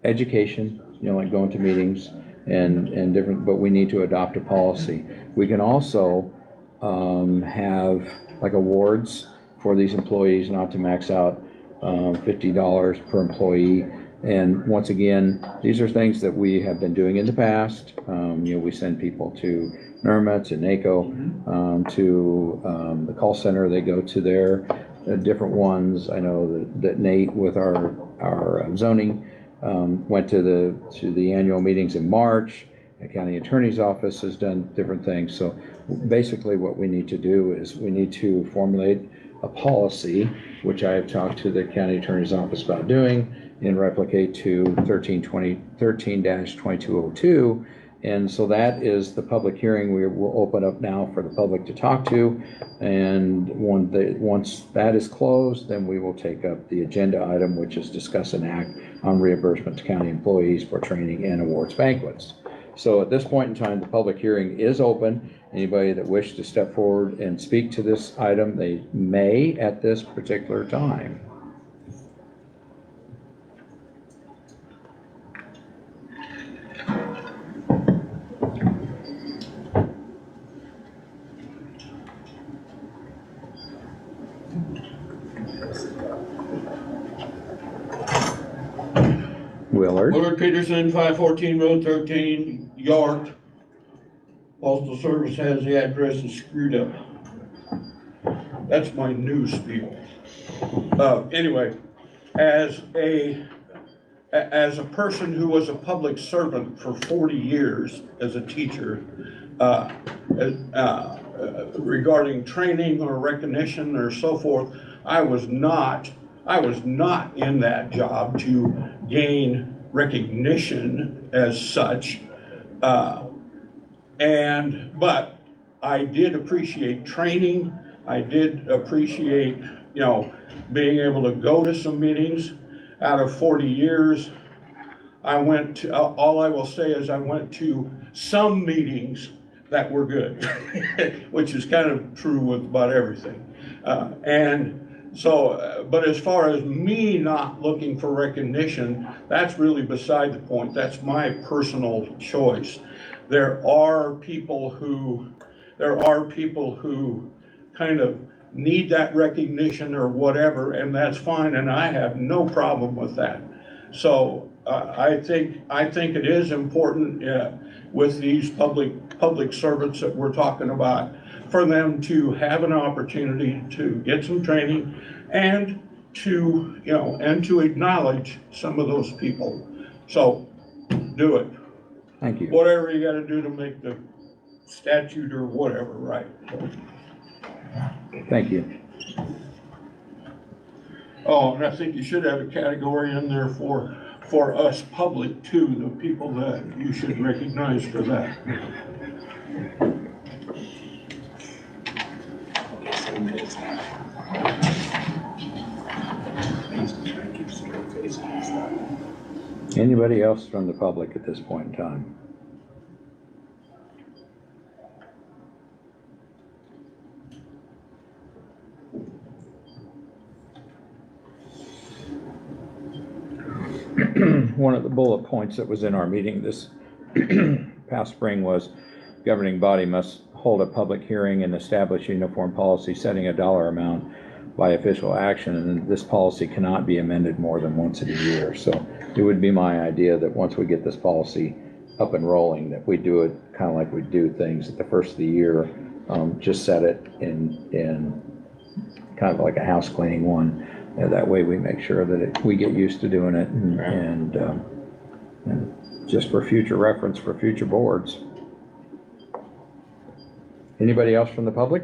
education, like going to meetings and different, but we need to adopt a policy. We can also have like awards for these employees, not to max out $50 per employee, And once again, these are things that we have been doing in the past. We send people to NERMA, to NACO, to the call center. They go to their different ones. I know that Nate with our zoning went to the annual meetings in March. The county attorney's office has done different things. So basically what we need to do is we need to formulate a policy, which I have talked to the county attorney's office about doing, and replicate to 13-2202. And so that is the public hearing we will open up now for the public to talk to. And once that is closed, then we will take up the agenda item, which is discuss an act on reimbursement to county employees for training and awards banquets. So at this point in time, the public hearing is open. Anybody that wishes to step forward and speak to this item, they may at this particular time. Willard. Willard Peterson, 514 Road 13, York. Postal Service has the address is screwed up. That's my new spiel. Anyway, as a person who was a public servant for 40 years as a teacher, regarding training or recognition or so forth, I was not in that job to gain recognition as such, but I did appreciate training. I did appreciate, being able to go to some meetings. Out of 40 years, all I will say is I went to some meetings that were good, which is kind of true with about everything. But as far as me not looking for recognition, that's really beside the point. That's my personal choice. There are people who kind of need that recognition or whatever, and that's fine, and I have no problem with that. So I think it is important with these public servants that we're talking about, for them to have an opportunity to get some training and to acknowledge some of those people. So do it. Thank you. Whatever you gotta do to make the statute or whatever right. Thank you. Oh, and I think you should have a category in there for us public too, the people that you should recognize for that. Anybody else from the public at this point in time? One of the bullet points that was in our meeting this past spring was governing body must hold a public hearing and establish uniform policy setting a dollar amount by official action, and this policy cannot be amended more than once in a year. So it would be my idea that once we get this policy up and rolling, that we do it kind of like we do things at the first of the year, just set it in kind of like a house cleaning one. And that way we make sure that we get used to doing it and just for future reference for future boards. Anybody else from the public?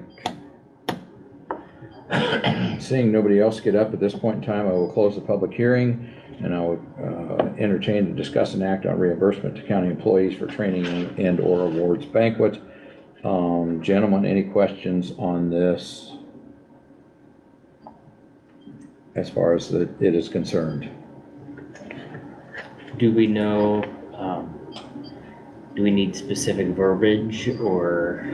Seeing nobody else get up at this point in time, I will close the public hearing, and I will entertain to discuss an act on reimbursement to county employees for training and or awards banquet. Gentlemen, any questions on this as far as it is concerned? Do we know, do we need specific verbiage or?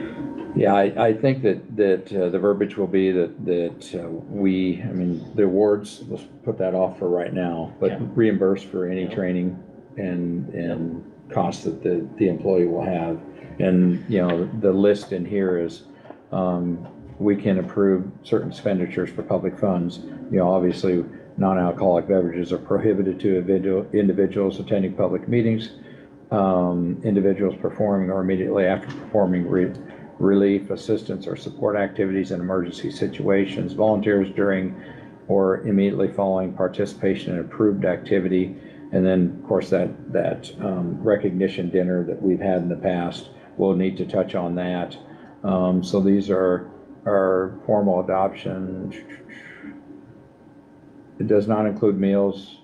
Yeah, I think that the verbiage will be that the awards, let's put that off for right now, but reimburse for any training and costs that the employee will have. And, the list in here is, we can approve certain expenditures for public funds. Obviously, Non-alcoholic beverages are prohibited to individuals attending public meetings, individuals performing or immediately after performing relief, assistance, or support activities in emergency situations, volunteers during or immediately following participation in approved activity, and then, of course, that recognition dinner that we've had in the past, we'll need to touch on that. So these are our formal adoption. It does not include meals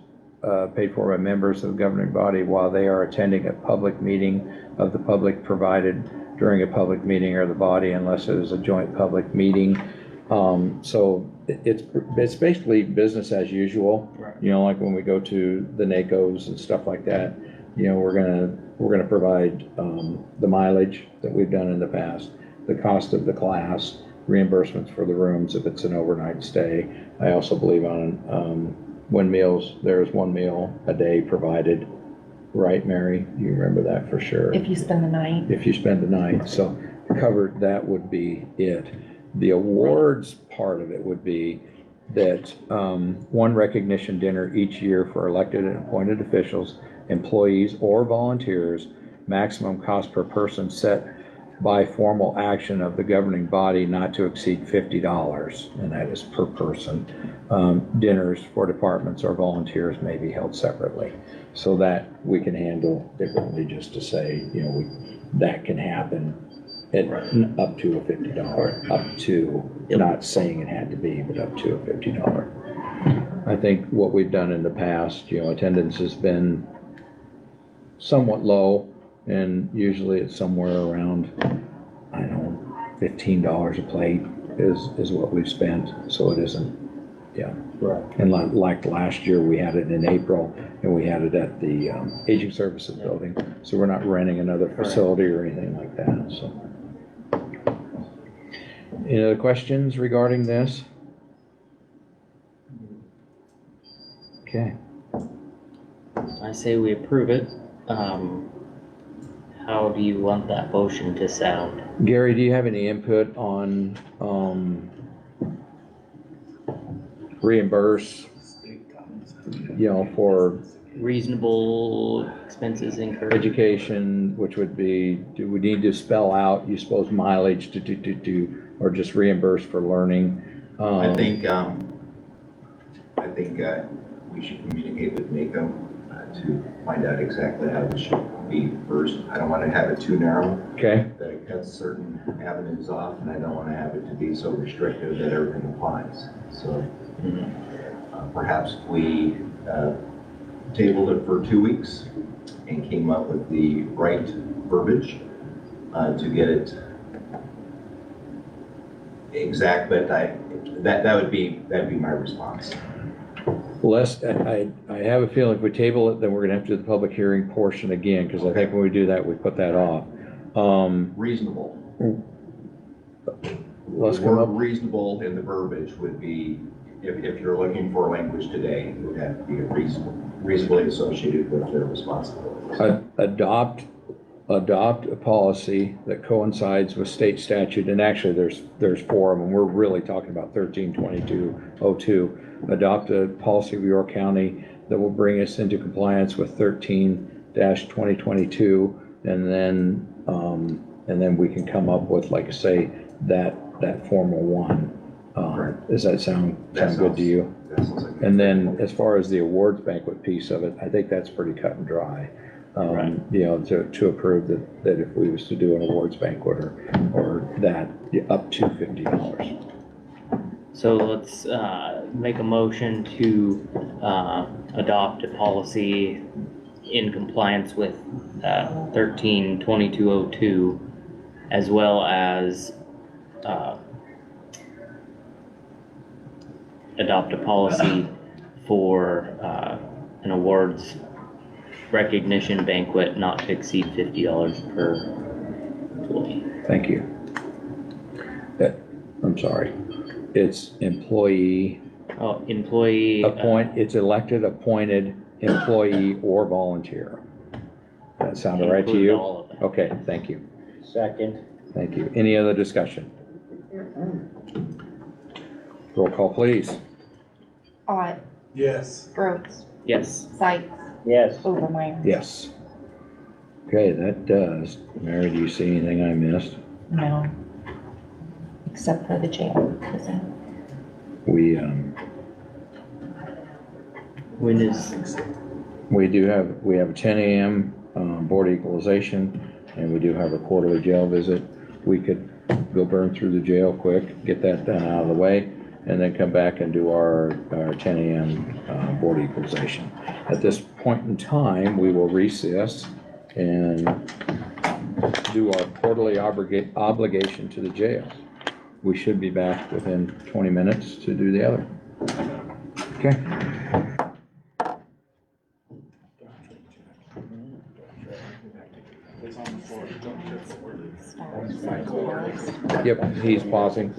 paid for by members of the governing body while they are attending a public meeting of the public provided during a public meeting or the body unless it is a joint public meeting. So it's basically business as usual. Right. You know, like when we go to the NACOs and stuff like that, you know, we're gonna provide the mileage that we've done in the past, the cost of the class, reimbursements for the rooms if it's an overnight stay. I also believe on when meals, there's 1 meal a day provided. Right, Mary? You remember that for sure. If you spend the night. If you spend the night. So covered, that would be it. The awards part of it would be that 1 recognition dinner each year for elected and appointed officials, employees, or volunteers, maximum cost per person set by formal action of the governing body not to exceed $50, and that is per person. Dinners for departments or volunteers may be held separately. So that we can handle differently, just to say, you know, that can happen at up to a $50, up to, not saying it had to be, but up to a $50. I think what we've done in the past, you know, attendance has been somewhat low, and usually it's somewhere around, I don't know, $15 a plate is what we've spent, so it isn't, yeah. Right. And like last year, we had it in April, and we had it at the Aging Services Building, so we're not renting another facility or anything like that, so. Any other questions regarding this? Okay. I say we approve it. How do you want that motion to sound? Gary, do you have any input on reimburse, you know, for Reasonable expenses incurred? education, which would be, do we need to spell out, you suppose, mileage to or just reimburse for learning? I think we should communicate with NACO to find out exactly how this should be first. I don't want to have it too narrow, Okay, that it cuts certain avenues off, and I don't want to have it to be so restrictive that everything applies. So perhaps we tabled it for 2 weeks and came up with the right verbiage to get it exact, but that'd be my response. Les, I have a feeling if we table it, then we're gonna have to do the public hearing portion again, because I think when we do that, we put that off. Reasonable. Let's The come word up, reasonable in the verbiage would be, if you're looking for language today, it would have to be reasonably associated with their responsibilities. adopt a policy that coincides with state statute, and actually there's 4 of them, we're really talking about 132202. Adopt a policy of York County that will bring us into compliance with 13-2022, and then we can come up with, like I say, that formal one. Does that sound good to you? That sounds like. And then as far as the awards banquet piece of it, I think that's pretty cut and dry. You know, to approve that if we was to do an awards banquet or that, up to $50. So let's make a motion to adopt a policy in compliance with 13-2202, as well as adopt a policy for an awards recognition banquet not to exceed $50 per employee. Thank you. I'm sorry. It's employee, Oh, employee. it's elected, appointed, employee, or volunteer. That sound all right to Include you? all of them. Okay, thank you. Second. Thank you. Any other discussion? Mm-mm. Roll call, please. Ott, Yes. Rhodes, Yes. Sykes, Yes. Overmeyer. Yes. Okay, that does. Mary, do you see anything I missed? No. Except for the jail. Is it? We, When is, we have a 10 a.m. Board equalization, and we do have a quarterly jail visit. We could go burn through the jail quick, get that done out of the way, and then come back and do our 10 a.m. Board equalization. At this point in time, we will recess and do our quarterly obligation to the jail. We should be back within 20 minutes to do the other. Okay. Yep, he's pausing.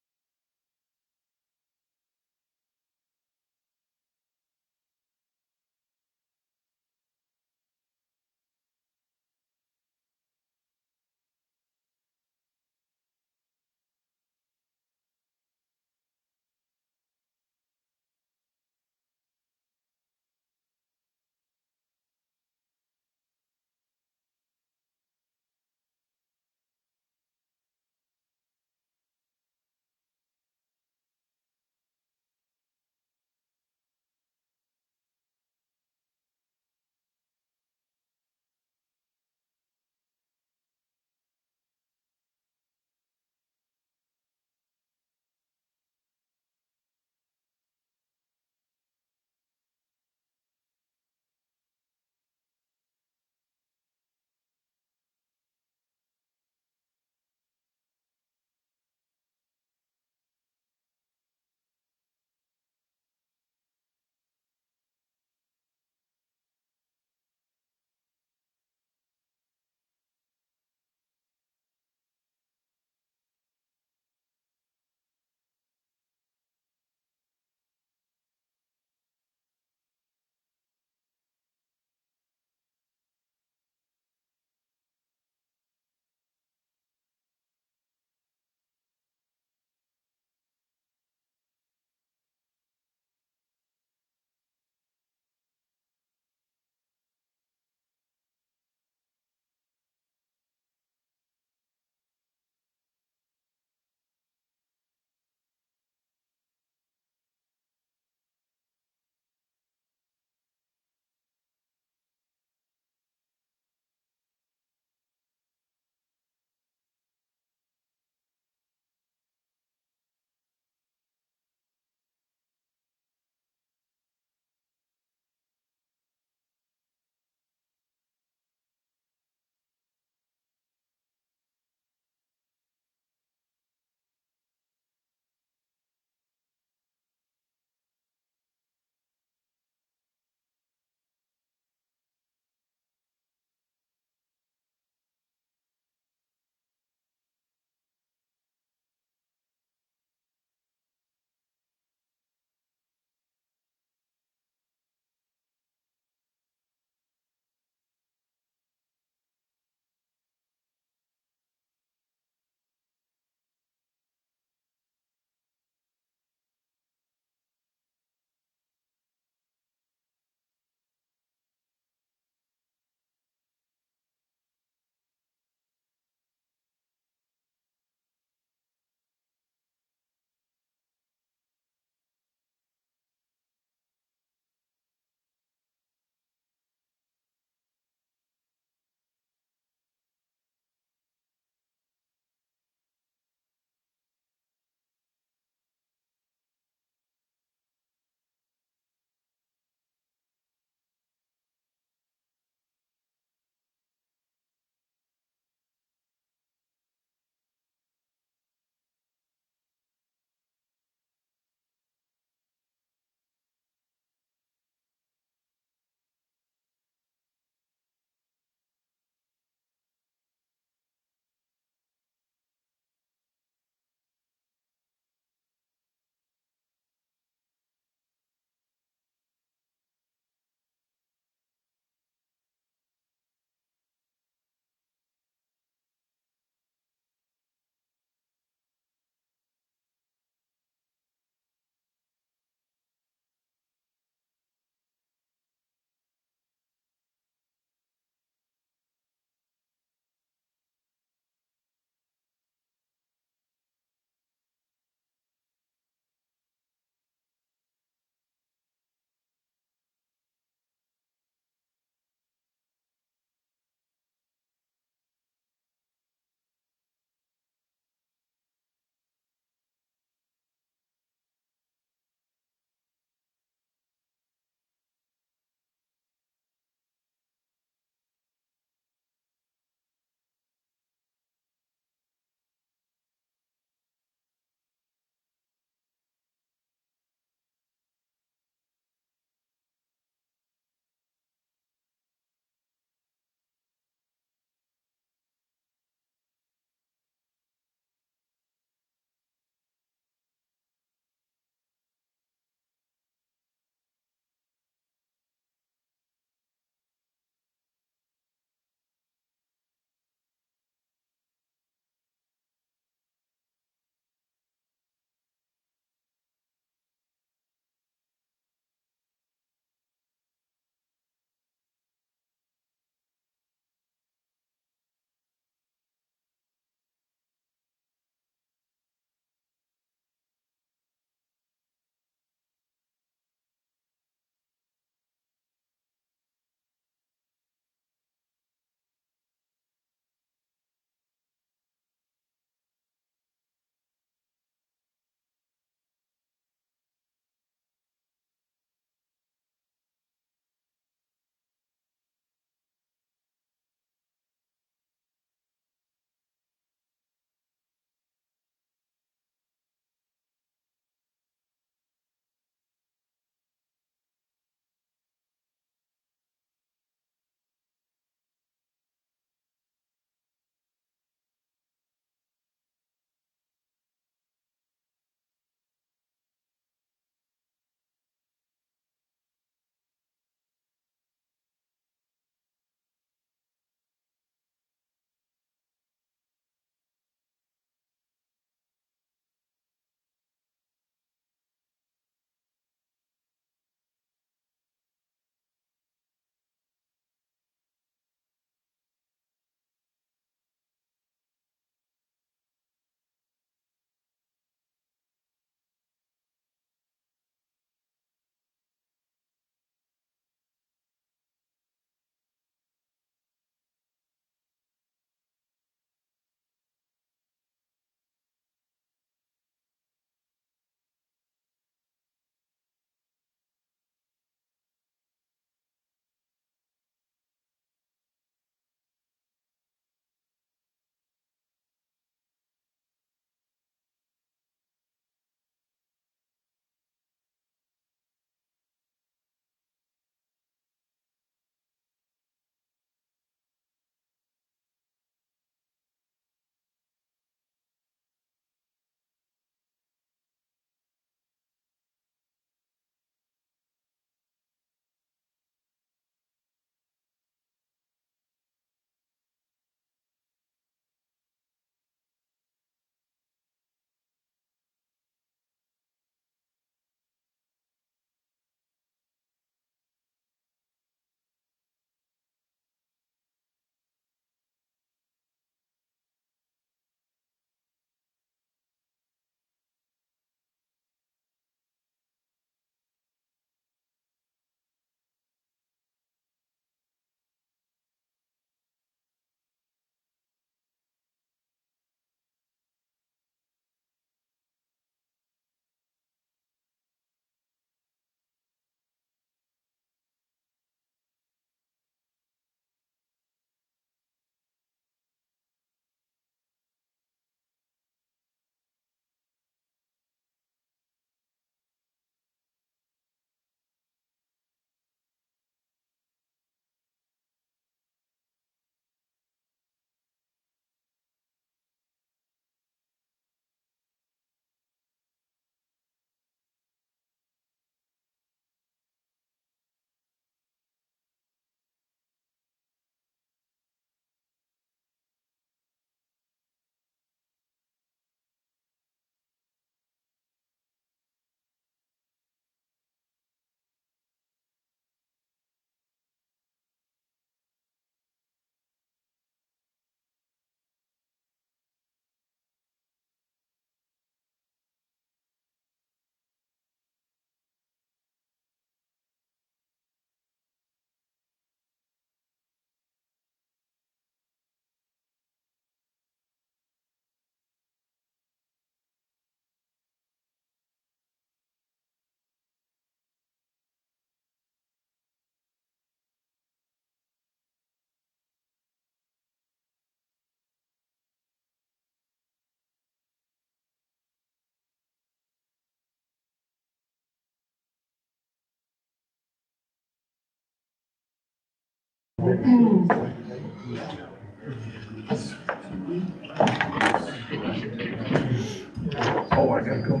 Oh, I gotta go.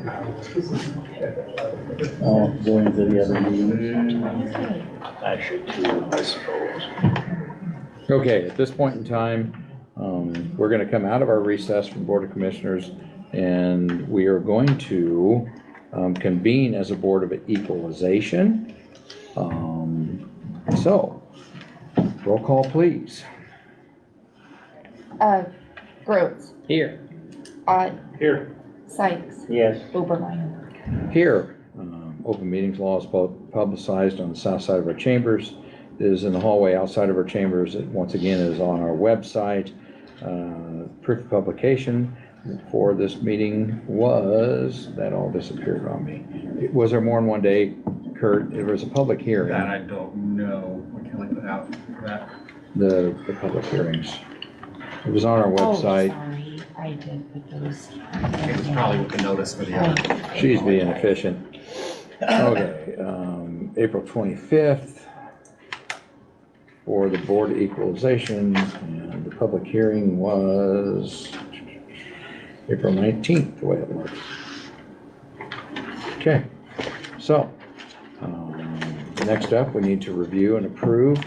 Oh, going to the other meeting. I should too, I suppose. Okay, at this point in time, we're gonna come out of our recess from Board of Commissioners, and we are going to convene as a Board of Equalization. So, roll call, please. Groves, Here. Ott, Here. Sykes, Yes. Obermeyer. Here, open meetings law is publicized on the south side of our chambers. It is in the hallway outside of our chambers. It once again is on our website. Proof of publication for this meeting was, that all disappeared on me. Was there more than one day, Kurt? It was a public hearing, That I don't know. What can I put out for that? the public hearings. It was on our website. Sorry, I did put those. It's probably with the notice for the other. She's being efficient. Okay, April 25th for the Board of Equalization, and the public hearing was April 19th, the way it looks. Okay, so, next up, we need to review and approve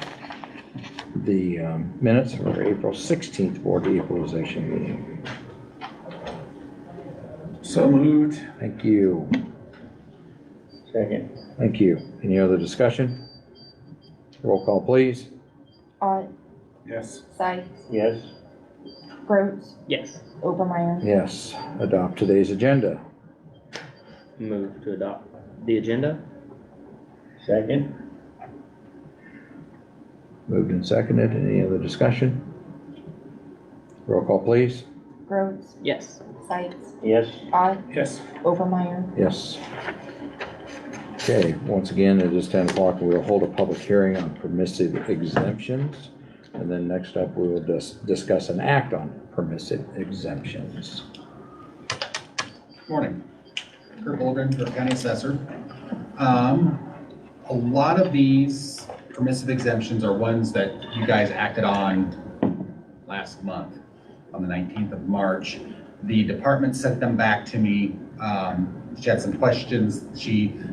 the minutes of our April 16th Board of Equalization meeting. So moved. Thank you. Second. Thank you. Any other discussion? Roll call, please. Ott, Yes. Sykes, Yes. Groves, Yes. Obermeyer. Yes, adopt today's agenda. Move to adopt the agenda? Second. Moved and seconded. Any other discussion? Roll call, please. Groves, Yes. Sykes, Yes. Ott, Yes. Obermeyer. Yes. Okay, once again, it is 10 o'clock. We'll hold a public hearing on permissive exemptions. And then next up, we will discuss an act on permissive exemptions. Morning. Kurt Bolgren, Cook County Assessor. A lot of these permissive exemptions are ones that you guys acted on last month, on the 19th of March. The department sent them back to me. She had some questions.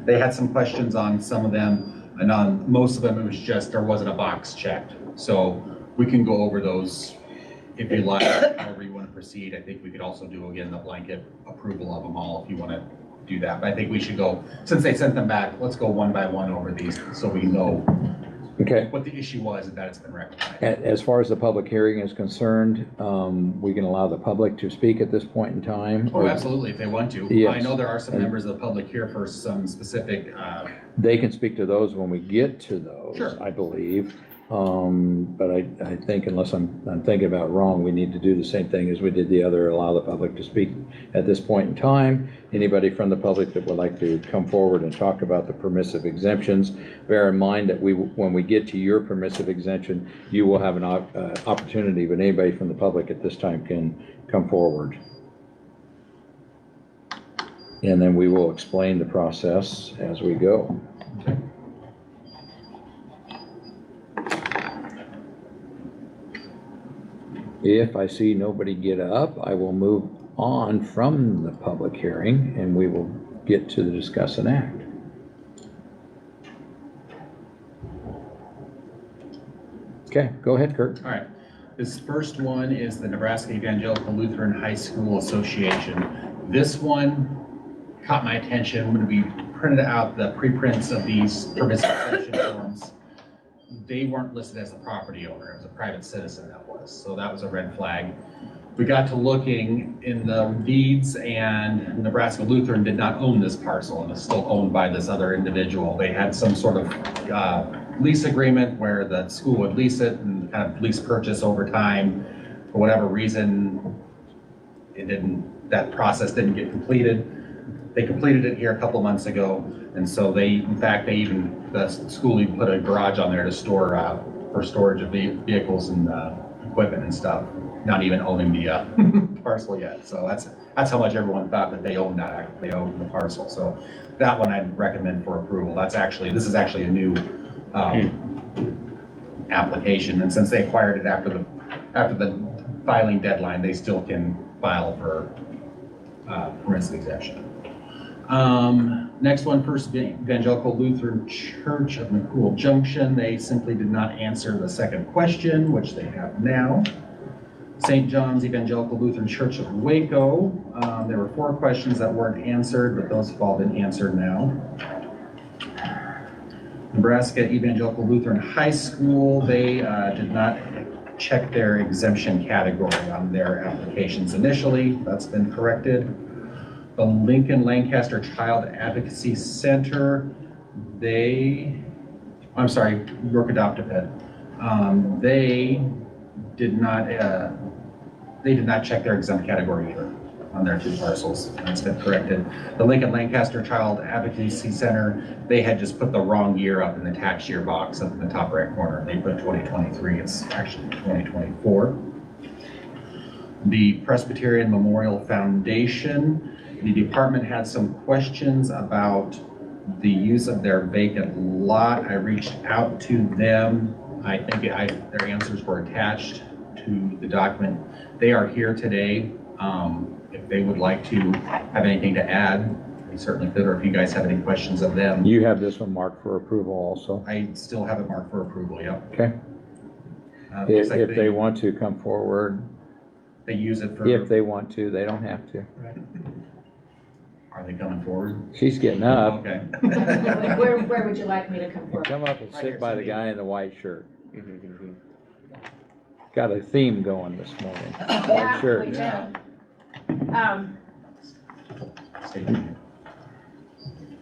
They had some questions on some of them, and on most of them, it was just, there wasn't a box checked. So we can go over those if you like, however you want to proceed. I think we could also do, again, the blanket approval of them all if you want to do that. But I think we should go, since they sent them back, let's go one by one over these so we know Okay. what the issue was and that it's been rectified. As far as the public hearing is concerned, we can allow the public to speak at this point in time. Oh, absolutely, if they want to. Yes. I know there are some members of the public here for some specific, They can speak to those when we get to those, Sure. I believe. But I think unless I'm thinking about wrong, we need to do the same thing as we did the other, allow the public to speak at this point in time. Anybody from the public that would like to come forward and talk about the permissive exemptions, bear in mind that when we get to your permissive exemption, you will have an opportunity, but anybody from the public at this time can come forward. And then we will explain the process as we go. If I see nobody get up, I will move on from the public hearing and we will get to the discuss and act. Okay, go ahead, Kurt. all right. This first one is the Nebraska Evangelical Lutheran High School Association. This one caught my attention when we printed out the preprints of these permissive exemption forms. They weren't listed as the property owner, it was a private citizen that was, so that was a red flag. We got to looking in the deeds, and Nebraska Lutheran did not own this parcel and is still owned by this other individual. They had some sort of lease agreement where the school would lease it and kind of lease purchase over time. For whatever reason, that process didn't get completed. They completed it here a couple months ago, and so the school even put a garage on there to store, for storage of vehicles and equipment and stuff, not even owning the parcel yet. So that's how much everyone thought that they owned they owned the parcel. So that one I'd recommend for approval. This is actually a new application. And since they acquired it after the filing deadline, they still can file for permissive exemption. Next one, First Evangelical Lutheran Church of McCool Junction. They simply did not answer the second question, which they have now. St. John's Evangelical Lutheran Church of Waco. There were 4 questions that weren't answered, but those have all been answered now. Nebraska Evangelical Lutheran High School, they did not check their exemption category on their applications initially. That's been corrected. The Lincoln Lancaster Child Advocacy Center, York Adoptive Ed. They did not check their exempt category either on their 2 parcels. That's been corrected. The Lincoln Lancaster Child Advocacy Center, they had just put the wrong year up in the tax year box up in the top right corner. They put 2023, it's actually 2024. The Presbyterian Memorial Foundation, the department had some questions about the use of their vacant lot. I reached out to them. I think their answers were attached to the document. They are here today. If they would like to have anything to add, they certainly could, or if you guys have any questions of them. You have this one marked for approval also? I still have it marked for approval, yep. Okay. Looks like If they want to come forward, they use it for. if they want to, they don't have to. Are they coming forward? She's getting up. Okay. Where would you like me to come forward? Come up and sit by the guy in the white shirt. Got a theme going this morning. White Yeah, shirt. we do.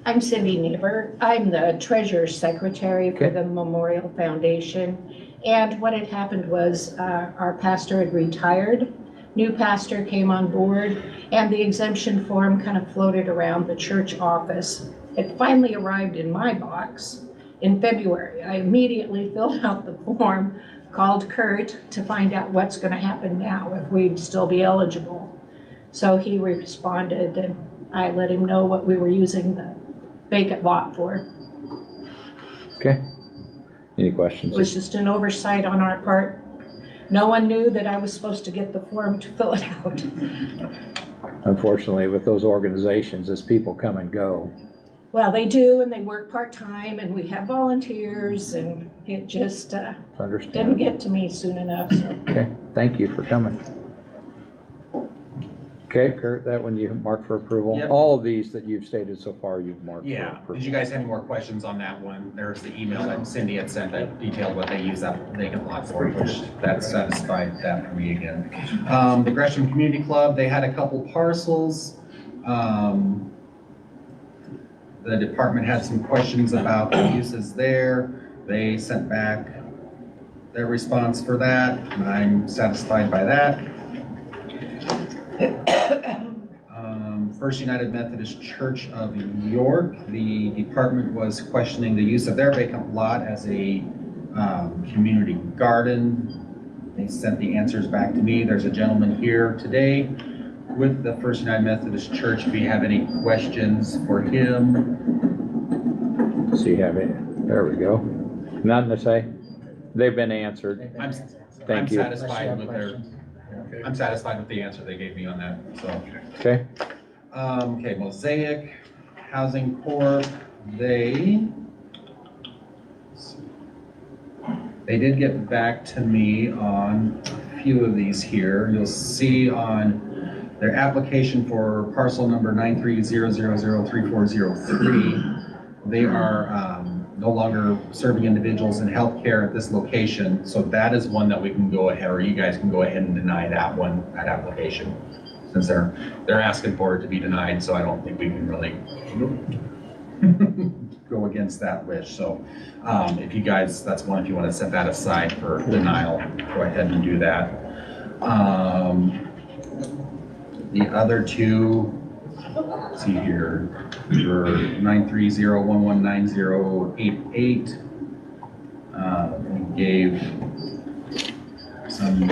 I'm Cindy Niebuhr. I'm the treasurer's secretary for Okay. the Memorial Foundation. And what had happened was our pastor had retired. New pastor came on board, and the exemption form kind of floated around the church office. It finally arrived in my box in February. I immediately filled out the form, called Kurt to find out what's going to happen now, if we'd still be eligible. So he responded, and I let him know what we were using the vacant lot for. Okay. Any It questions? was just an oversight on our part. No one knew that I was supposed to get the form to fill it out. Unfortunately, with those organizations, as people come and go. Well, they do, and they work part-time, and we have volunteers, and it just didn't Understand. get to me soon enough, so. Okay, thank you for coming. Okay, Kurt, that one you marked for approval? Yep. All of these that you've stated so far, you've marked for Yeah, approval. did you guys have any more questions on that one? There's the email that Cindy had sent that detailed what they use that vacant lot for, which that satisfied that for me again. The Gresham Community Club, they had a couple parcels. The department had some questions about the uses there. They sent back their response for that, and I'm satisfied by that. First United Methodist Church of York, the department was questioning the use of their vacant lot as a community garden. They sent the answers back to me. There's a gentleman here today with the First United Methodist Church. If you have any questions for him. So you have it, there we go. Nothing to say? They've been answered. I'm Thank you. satisfied with I'm satisfied with the answer they gave me on that, so. Okay, Okay, Mosaic Housing Corp, they did get back to me on a few of these here. You'll see on their application for parcel number 930003403, they are no longer serving individuals in healthcare at this location. So that is one that we can go ahead, or you guys can go ahead and deny that one, that application. Since they're asking for it to be denied, so I don't think we can really go against that wish. So if you guys, that's one, if you want to set that aside for denial, go ahead and do that. The other two, let's see here, for 930119088, we gave some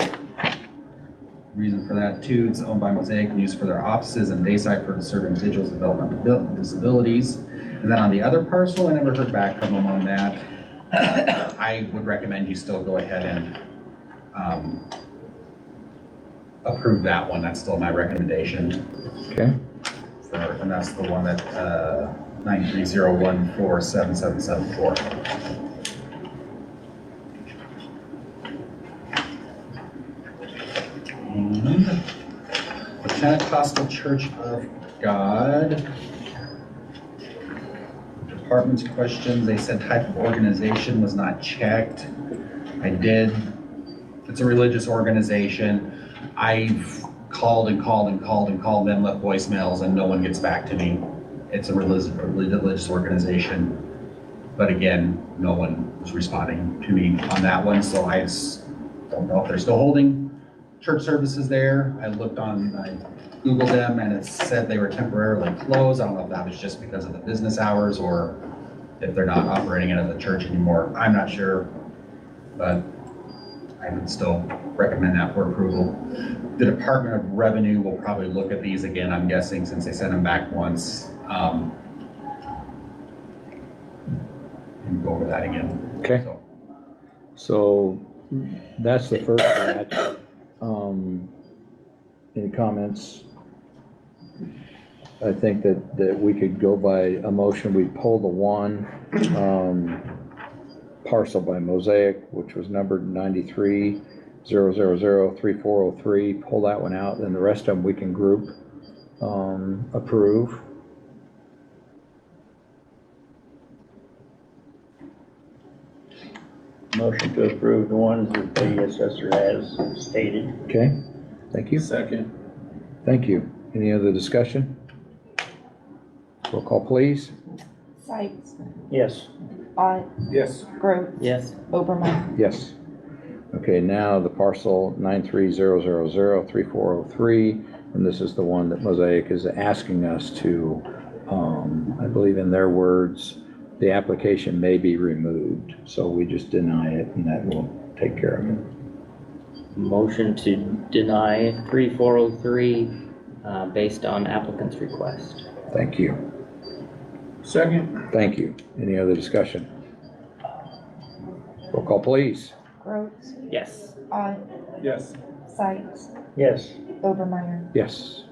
reason for that too. It's owned by Mosaic and used for their offices and Dayside for certain individuals with developmental disabilities. And then on the other parcel, I never heard back from them on that. I would recommend you still go ahead and approve that one. That's still my recommendation. Okay, And that's the one that 930147774. And the Pentecostal Church of God. Department's questions, they said type of organization was not checked. I did. It's a religious organization. I've called and called and called and called them, left voicemails, and no one gets back to me. It's a religious organization. But again, no one was responding to me on that one, so I just don't know if they're still holding church services there. I Googled them and it said they were temporarily closed. I don't know if that was just because of the business hours or if they're not operating it as a church anymore. I'm not sure, but I would still recommend that for approval. The Department of Revenue will probably look at these again, I'm guessing, since they sent them back once. And go over that again. okay. So that's the first batch. Any comments? I think that we could go by a motion. We pull the one parcel by Mosaic, which was numbered 93-000-3403. Pull that one out, then the rest of them we can group, approve. Motion to approve the ones that the assessor has stated. Okay, thank you. Second. Thank you. Any other discussion? Roll call, please. Sykes, Yes. Ott, Yes. Gross, Yes. Obermeyer. Yes. Okay, now the parcel 93-000-3403, and this is the one that Mosaic is asking us to, I believe in their words, the application may be removed. So we just deny it and that will take care of it. Motion to deny 3403 based on applicant's request. Thank you. Second. Thank you. Any other discussion? Roll call, please. Gross, Yes. Ott, Yes. Sykes, Yes. Obermeyer. Yes.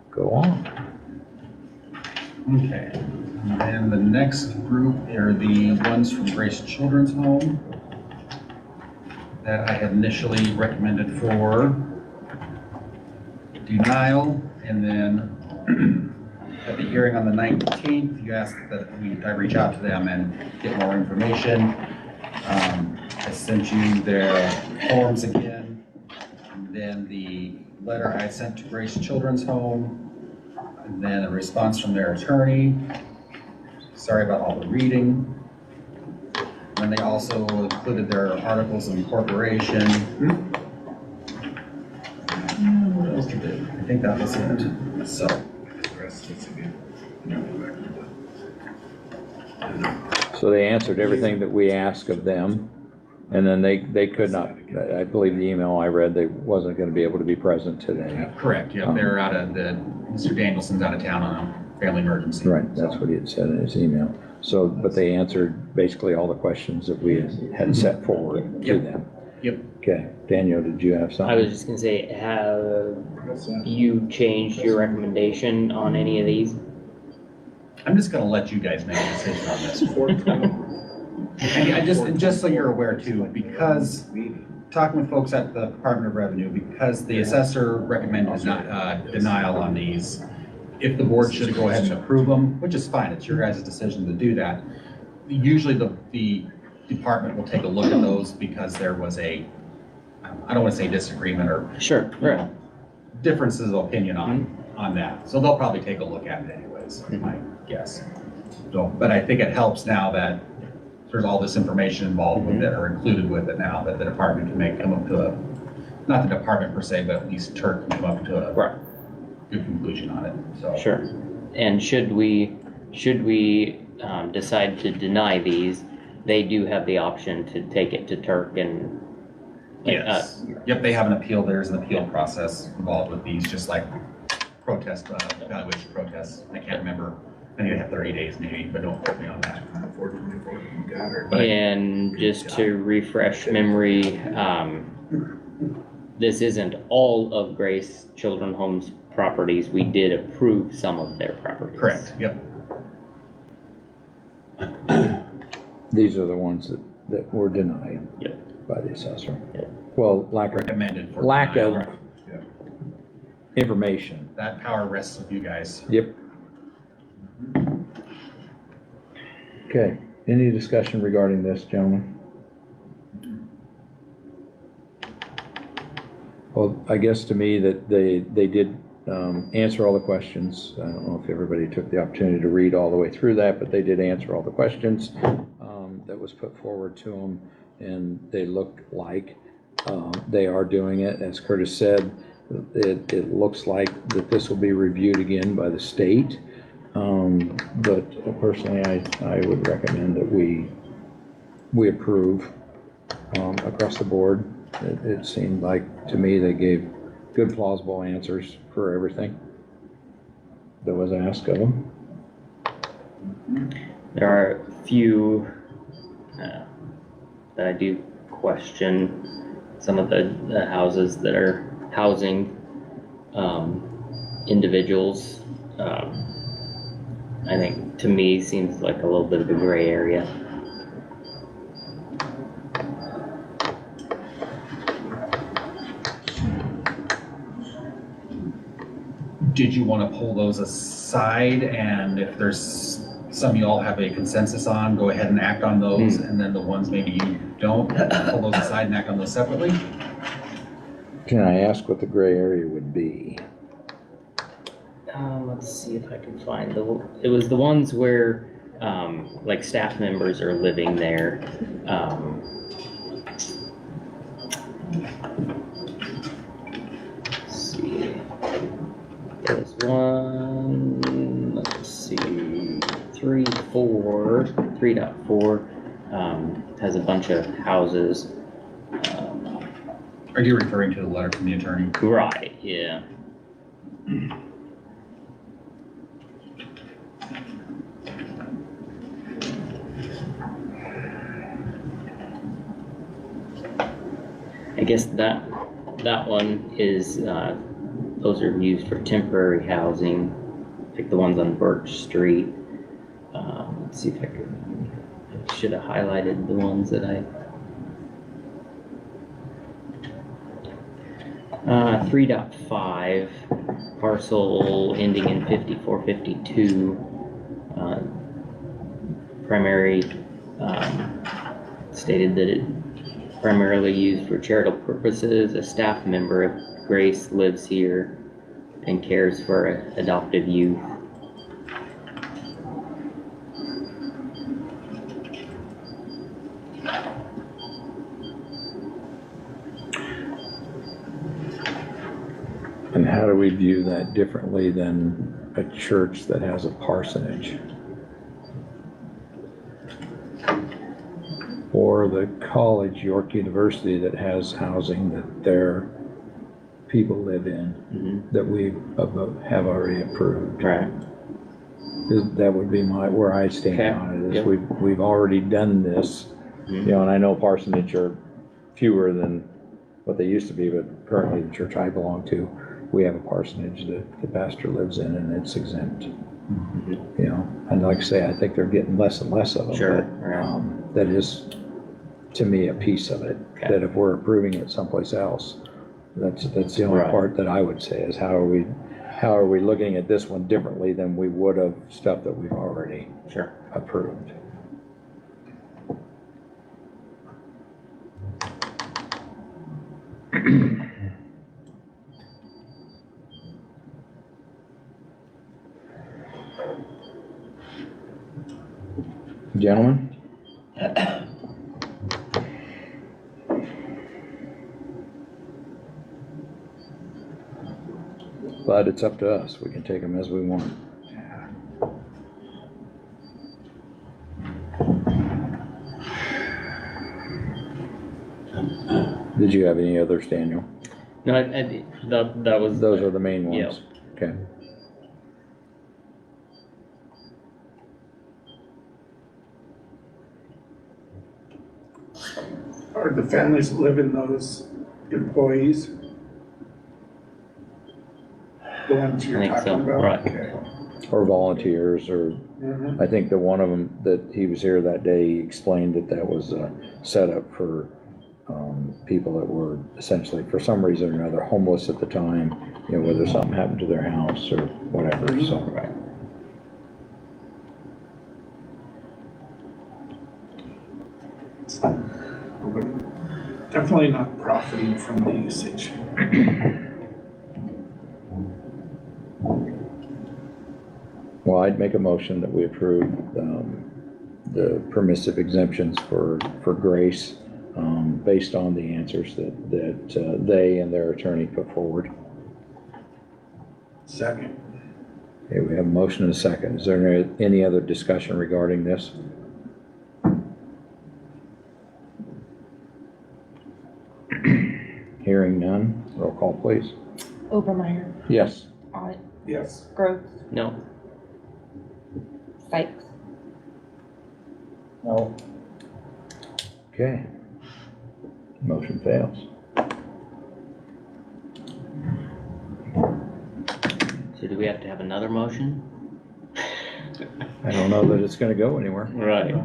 Go on. Okay, and the next group are the ones from Grace Children's Home that I had initially recommended for denial, and then at the hearing on the 19th, you asked that I reach out to them and get more information. I sent you their forms again, and then the letter I sent to Grace Children's Home, and then a response from their attorney. Sorry about all the reading. And they also included their articles of incorporation. What else did they? I think that was it. So. So they answered everything that we asked of them, and then they could not, I believe the email I read, they wasn't gonna be able to be present today. Correct, yeah, they're out of Mr. Danielson's out of town on a family emergency. Right, that's what he had said in his email. So, but they answered basically all the questions that we had set forward to Yep. them. Yep. Okay, Daniel, did you have I something? was just gonna say, have you changed your recommendation on any of these? I'm just gonna let you guys make a decision on this. And just so you're aware too, because talking with folks at the Department of Revenue, because the assessor recommended denial on these, if the board should go ahead and approve them, which is fine, it's your guys' decision to do that. Usually the department will take a look at those because there was I don't wanna say disagreement or Sure, right. differences of opinion on that. So they'll probably take a look at it anyways, my guess. So, but I think it helps now that there's all this information involved with it or included with it now that the department can come up to not the department per se, but at least Turk can come up to a good conclusion on it, so. Sure. And should we decide to deny these, they do have the option to take it to Turk and. Yes, yep, they have an appeal, there's an appeal process involved with these, just like evaluation protests. I can't remember I need to have 30 days maybe, but don't quote me on that. 424, got her. But And just to refresh memory, this isn't all of Grace Children's Homes properties. We did approve some of their properties. Correct, yep. These are the ones that were denied. Yep. By the assessor. Yep. Well, lack of Recommended for lack of denial. information. That power rests with you guys. Yep. Okay, any discussion regarding this, gentlemen? Well, I guess to me that they did answer all the questions. I don't know if everybody took the opportunity to read all the way through that, but they did answer all the questions that was put forward to them, and they look like they are doing it. As Curtis said, it looks like that this will be reviewed again by the state. But personally, I would recommend that we approve across the board. It seemed like, to me, they gave good plausible answers for everything that was asked of them. There are a few that I do question. Some of the houses that are housing individuals, I think, to me, seems like a little bit of a gray area. Did you want to pull those aside, and if there's some you all have a consensus on, go ahead and act on those, and then the ones maybe you don't, pull those aside and act on those separately? Can I ask what the gray area would be? Let's see if I can find it was the ones where like staff members are living there. Let's see. There's one, let's see, 3.4 has a bunch of houses. Are you referring to the letter from the attorney? Right, yeah. I guess that one is, those are used for temporary housing, like the ones on Birch Street. Let's see if I should have highlighted the ones that I. 3.5, parcel ending in 5452, primary, stated that it primarily used for charitable purposes. A staff member of Grace lives here and cares for adoptive youth. And how do we view that differently than a church that has a parsonage? Or the college, York University, that has housing that their people live in, that we have already approved. Right. That would be where I stand on it, is Yep. we've already done this. You know, and I know parsonage are fewer than what they used to be, but currently the church I belong to, we have a parsonage that the pastor lives in, and it's exempt. You know, and like I say, I think they're getting less and less of them. Sure, But, right. that is, to me, a piece of it, that if we're approving it someplace else, that's the only Right. part that I would say is how are we looking at this one differently than we would have stuff that we've already approved? Gentlemen? But it's up to us. We can take them as we want. Did you have any others, Daniel? No, that was. Those are the main ones. Yep. Okay. Are the families that live in those employees? The ones you're I think so, talking about? right. Okay. Or volunteers, or Mhm. I think that one of them, that he was here that day, he explained that that was a setup for people that were essentially, for some reason or another, homeless at the time, you know, whether something happened to their house or whatever, so. Definitely not profiting from the usage. Well, I'd make a motion that we approve the permissive exemptions for Grace, based on the answers that they and their attorney put forward. Second. Okay, we have a motion and a second. Is there any other discussion regarding this? Hearing none, roll call please. Obermeyer, Yes. Ott, Yes. Gross, No, Sykes. No, Okay. Motion fails. so do we have to have another motion? I don't know that it's gonna go anywhere. Right.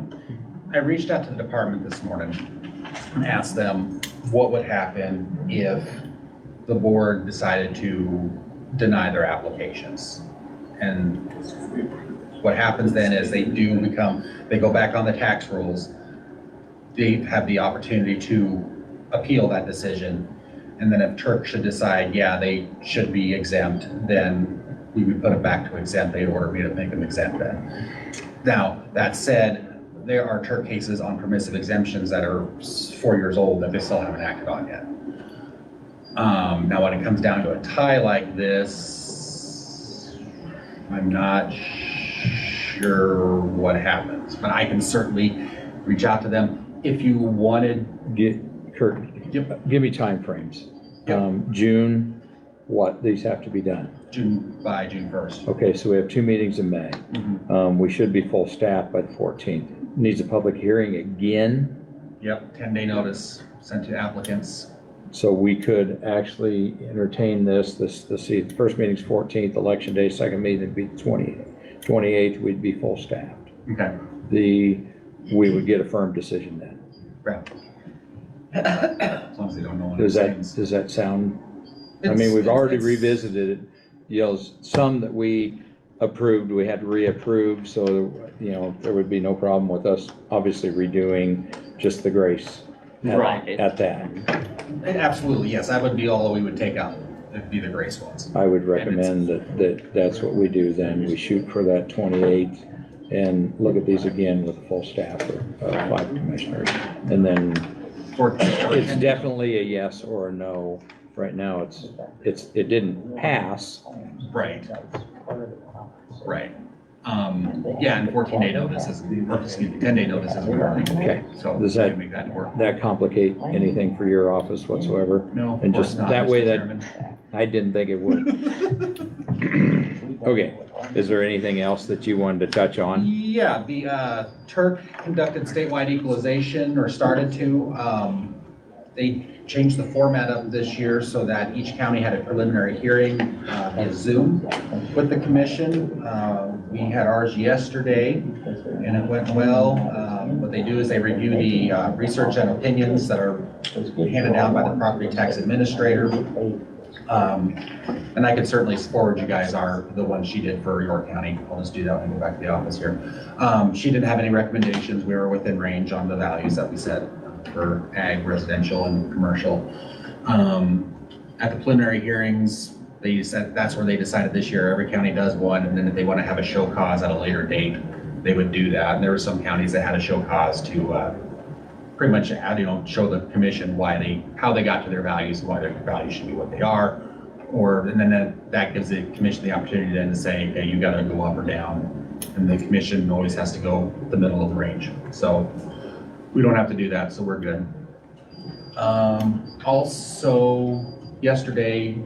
I reached out to the department this morning and asked them what would happen if the board decided to deny their applications. And what happens then is they go back on the tax rules. They have the opportunity to appeal that decision. And then if Turk should decide, yeah, they should be exempt, then we would put it back to exempt. They'd order me to make them exempt then. Now, that said, there are Turk cases on permissive exemptions that are 4 years old that they still haven't acted on yet. Now, when it comes down to a tie like this, I'm not sure what happens, but I can certainly reach out to them. If you wanted, Kurt, give me timeframes. June, what, these have to be done? by June 1st. Okay, so we have 2 meetings in May. We should be full staff by the 14th. Needs a public hearing again, Yep, 10-day notice sent to applicants. so we could actually entertain this, see, the first meeting's 14th, election day, second meeting would be 28th, we'd be full staffed. Okay. We would get a firm decision then. Right. As long as they don't know what I'm Does saying. that sound? I mean, we've already revisited it, you know, some that we approved, we had to reapprove, so, you know, there would be no problem with us obviously redoing just the Grace at that. Absolutely, yes, that would be all we would take out, it'd be the Grace ones. I would recommend that's what we do then. We shoot for that 28th and look at these again with a full staff of 5 commissioners. And then it's definitely a yes or a no. Right now, it didn't pass. Right. Right. Yeah, and 14-day notices, or excuse me, 10-day notices a warning. Okay. So Does we make that work. that complicate anything for your office whatsoever? No, And of course just not, that Mr. way Chairman. I didn't think it would. Okay, is there anything else that you wanted to touch on? Yeah, the Turk conducted statewide equalization, or started to. They changed the format of this year so that each county had a preliminary hearing via Zoom with the commission. We had ours yesterday and it went well. What they do is they review the research and opinions that are handed down by the property tax administrator. And I could certainly forward you guys the one she did for York County. I'll just do that when I go back to the office here. She didn't have any recommendations. We were within range on the values that we set for ag, residential, and commercial. At the preliminary hearings, they said that's where they decided this year every county does one, and then if they want to have a show cause at a later date, they would do that. And there were some counties that had a show cause to pretty much show the commission how they got to their values and why their values should be what they are. And then that gives the commission the opportunity then to say, okay, you got to go up or down, and the commission always has to go the middle of the range. So we don't have to do that, so we're good. Also, yesterday,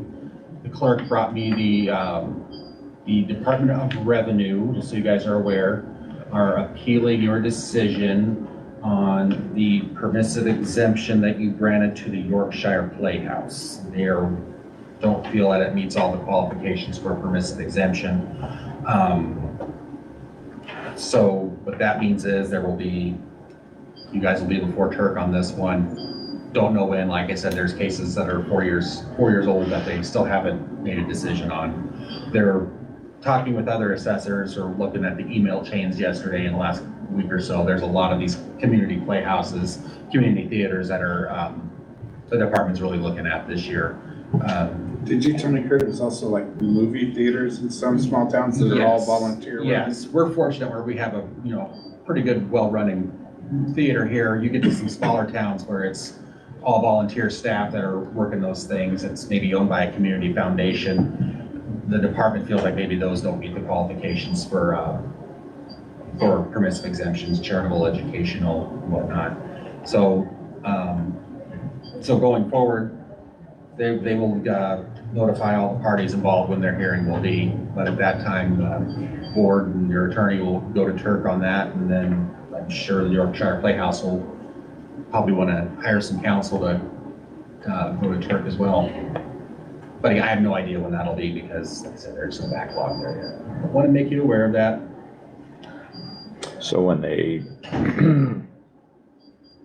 the clerk brought me the Department of Revenue, just so you guys are aware, are appealing your decision on the permissive exemption that you granted to the Yorkshire Playhouse. They don't feel that it meets all the qualifications for a permissive exemption. So what that means is you guys will be before Turk on this one. Don't know when, like I said, there's cases that are 4 years old that they still haven't made a decision on. They're talking with other assessors or looking at the email chains yesterday in the last week or so. There's a lot of these community playhouses, community theaters that are, the department's really looking at this year. Did you tell me, Kurt, there's also like movie theaters in some small towns that are all Yes. volunteer? Yes, we're fortunate where we have a, pretty good, well-running theater here. You get to some smaller towns where it's all volunteer staff that are working those things. It's maybe owned by a community foundation. The department feels like maybe those don't meet the qualifications for permissive exemptions, charitable, educational, whatnot. So, so going forward, they will notify all the parties involved when their hearing will be. But at that time, board and your attorney will go to Turk on that, and then I'm sure the Yorkshire Playhouse will probably want to hire some counsel to go to Turk as well. But I have no idea when that'll be because, like I said, there's some backlog there yet. I want to make you aware of that. So when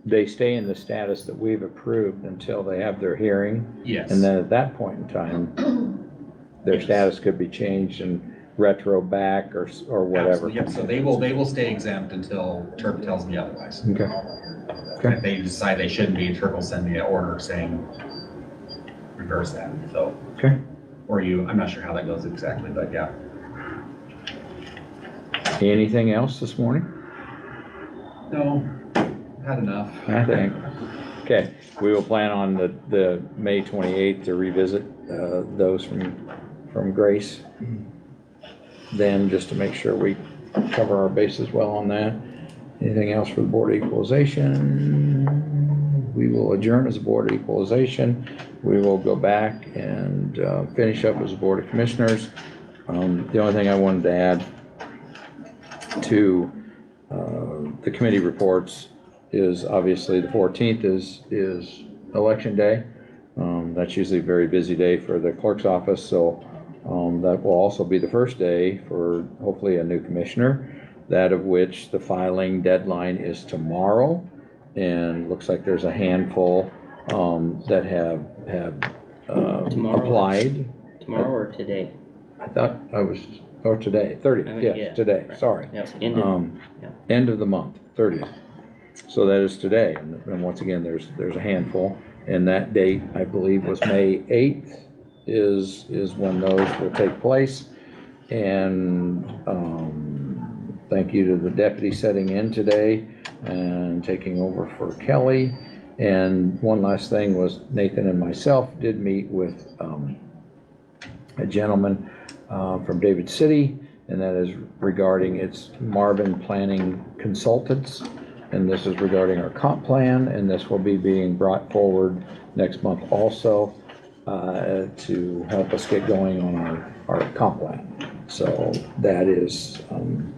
they stay in the status that we've approved until they have their hearing? Yes. And then at that point in time, their status could be changed and retro back or whatever? Absolutely, yep, so they will stay exempt until Turk tells me otherwise. Okay. And if they decide they shouldn't be, Turk will send me an order saying reverse that, so. Okay. Or I'm not sure how that goes exactly, but yeah. Anything else this morning? No, had enough. I think. Okay, we will plan on the May 28th to revisit those from Grace. Then, just to make sure we cover our bases well on that. Anything else for the Board of Equalization? We will adjourn as a Board of Equalization. We will go back and finish up as a Board of Commissioners. The only thing I wanted to add to the committee reports is obviously the 14th is election day. That's usually a very busy day for the clerk's office, so that will also be the first day for hopefully a new commissioner, that of which the filing deadline is tomorrow, and looks like there's a handful that have applied. Tomorrow or today? I thought today, 30th, yes, yeah, today, right. sorry. Yep, End of the month, 30th. So that is today, and once again, there's a handful, and that date, I believe, was May 8th is when those will take place. And thank you to the deputy sitting in today and taking over for Kelly. And one last thing was Nathan and myself did meet with a gentleman from David City, and that is regarding its Marvin Planning Consultants. And this is regarding our comp plan, and this will be being brought forward next month also to help us get going on our comp plan. So that is going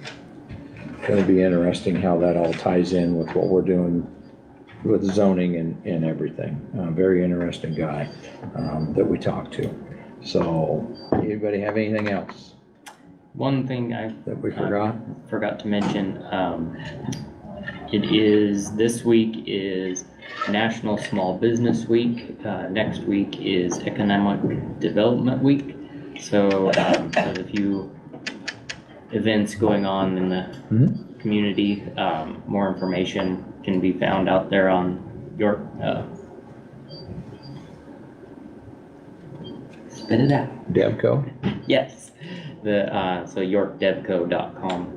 to be interesting how that all ties in with what we're doing with zoning and everything. Very interesting guy that we talked to. So anybody have anything else? One thing that we forgot to mention, this week is National Small Business Week. Next week is Economic Development Week. So there's a few events going on in the community. More information can be found out there on York. Spit it out. Devco? Yes. So yorkdevco.com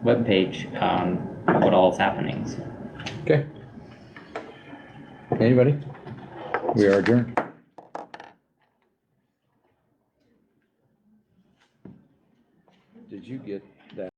webpage on what all is happening. Okay. Anybody? We are adjourned. Did you get that?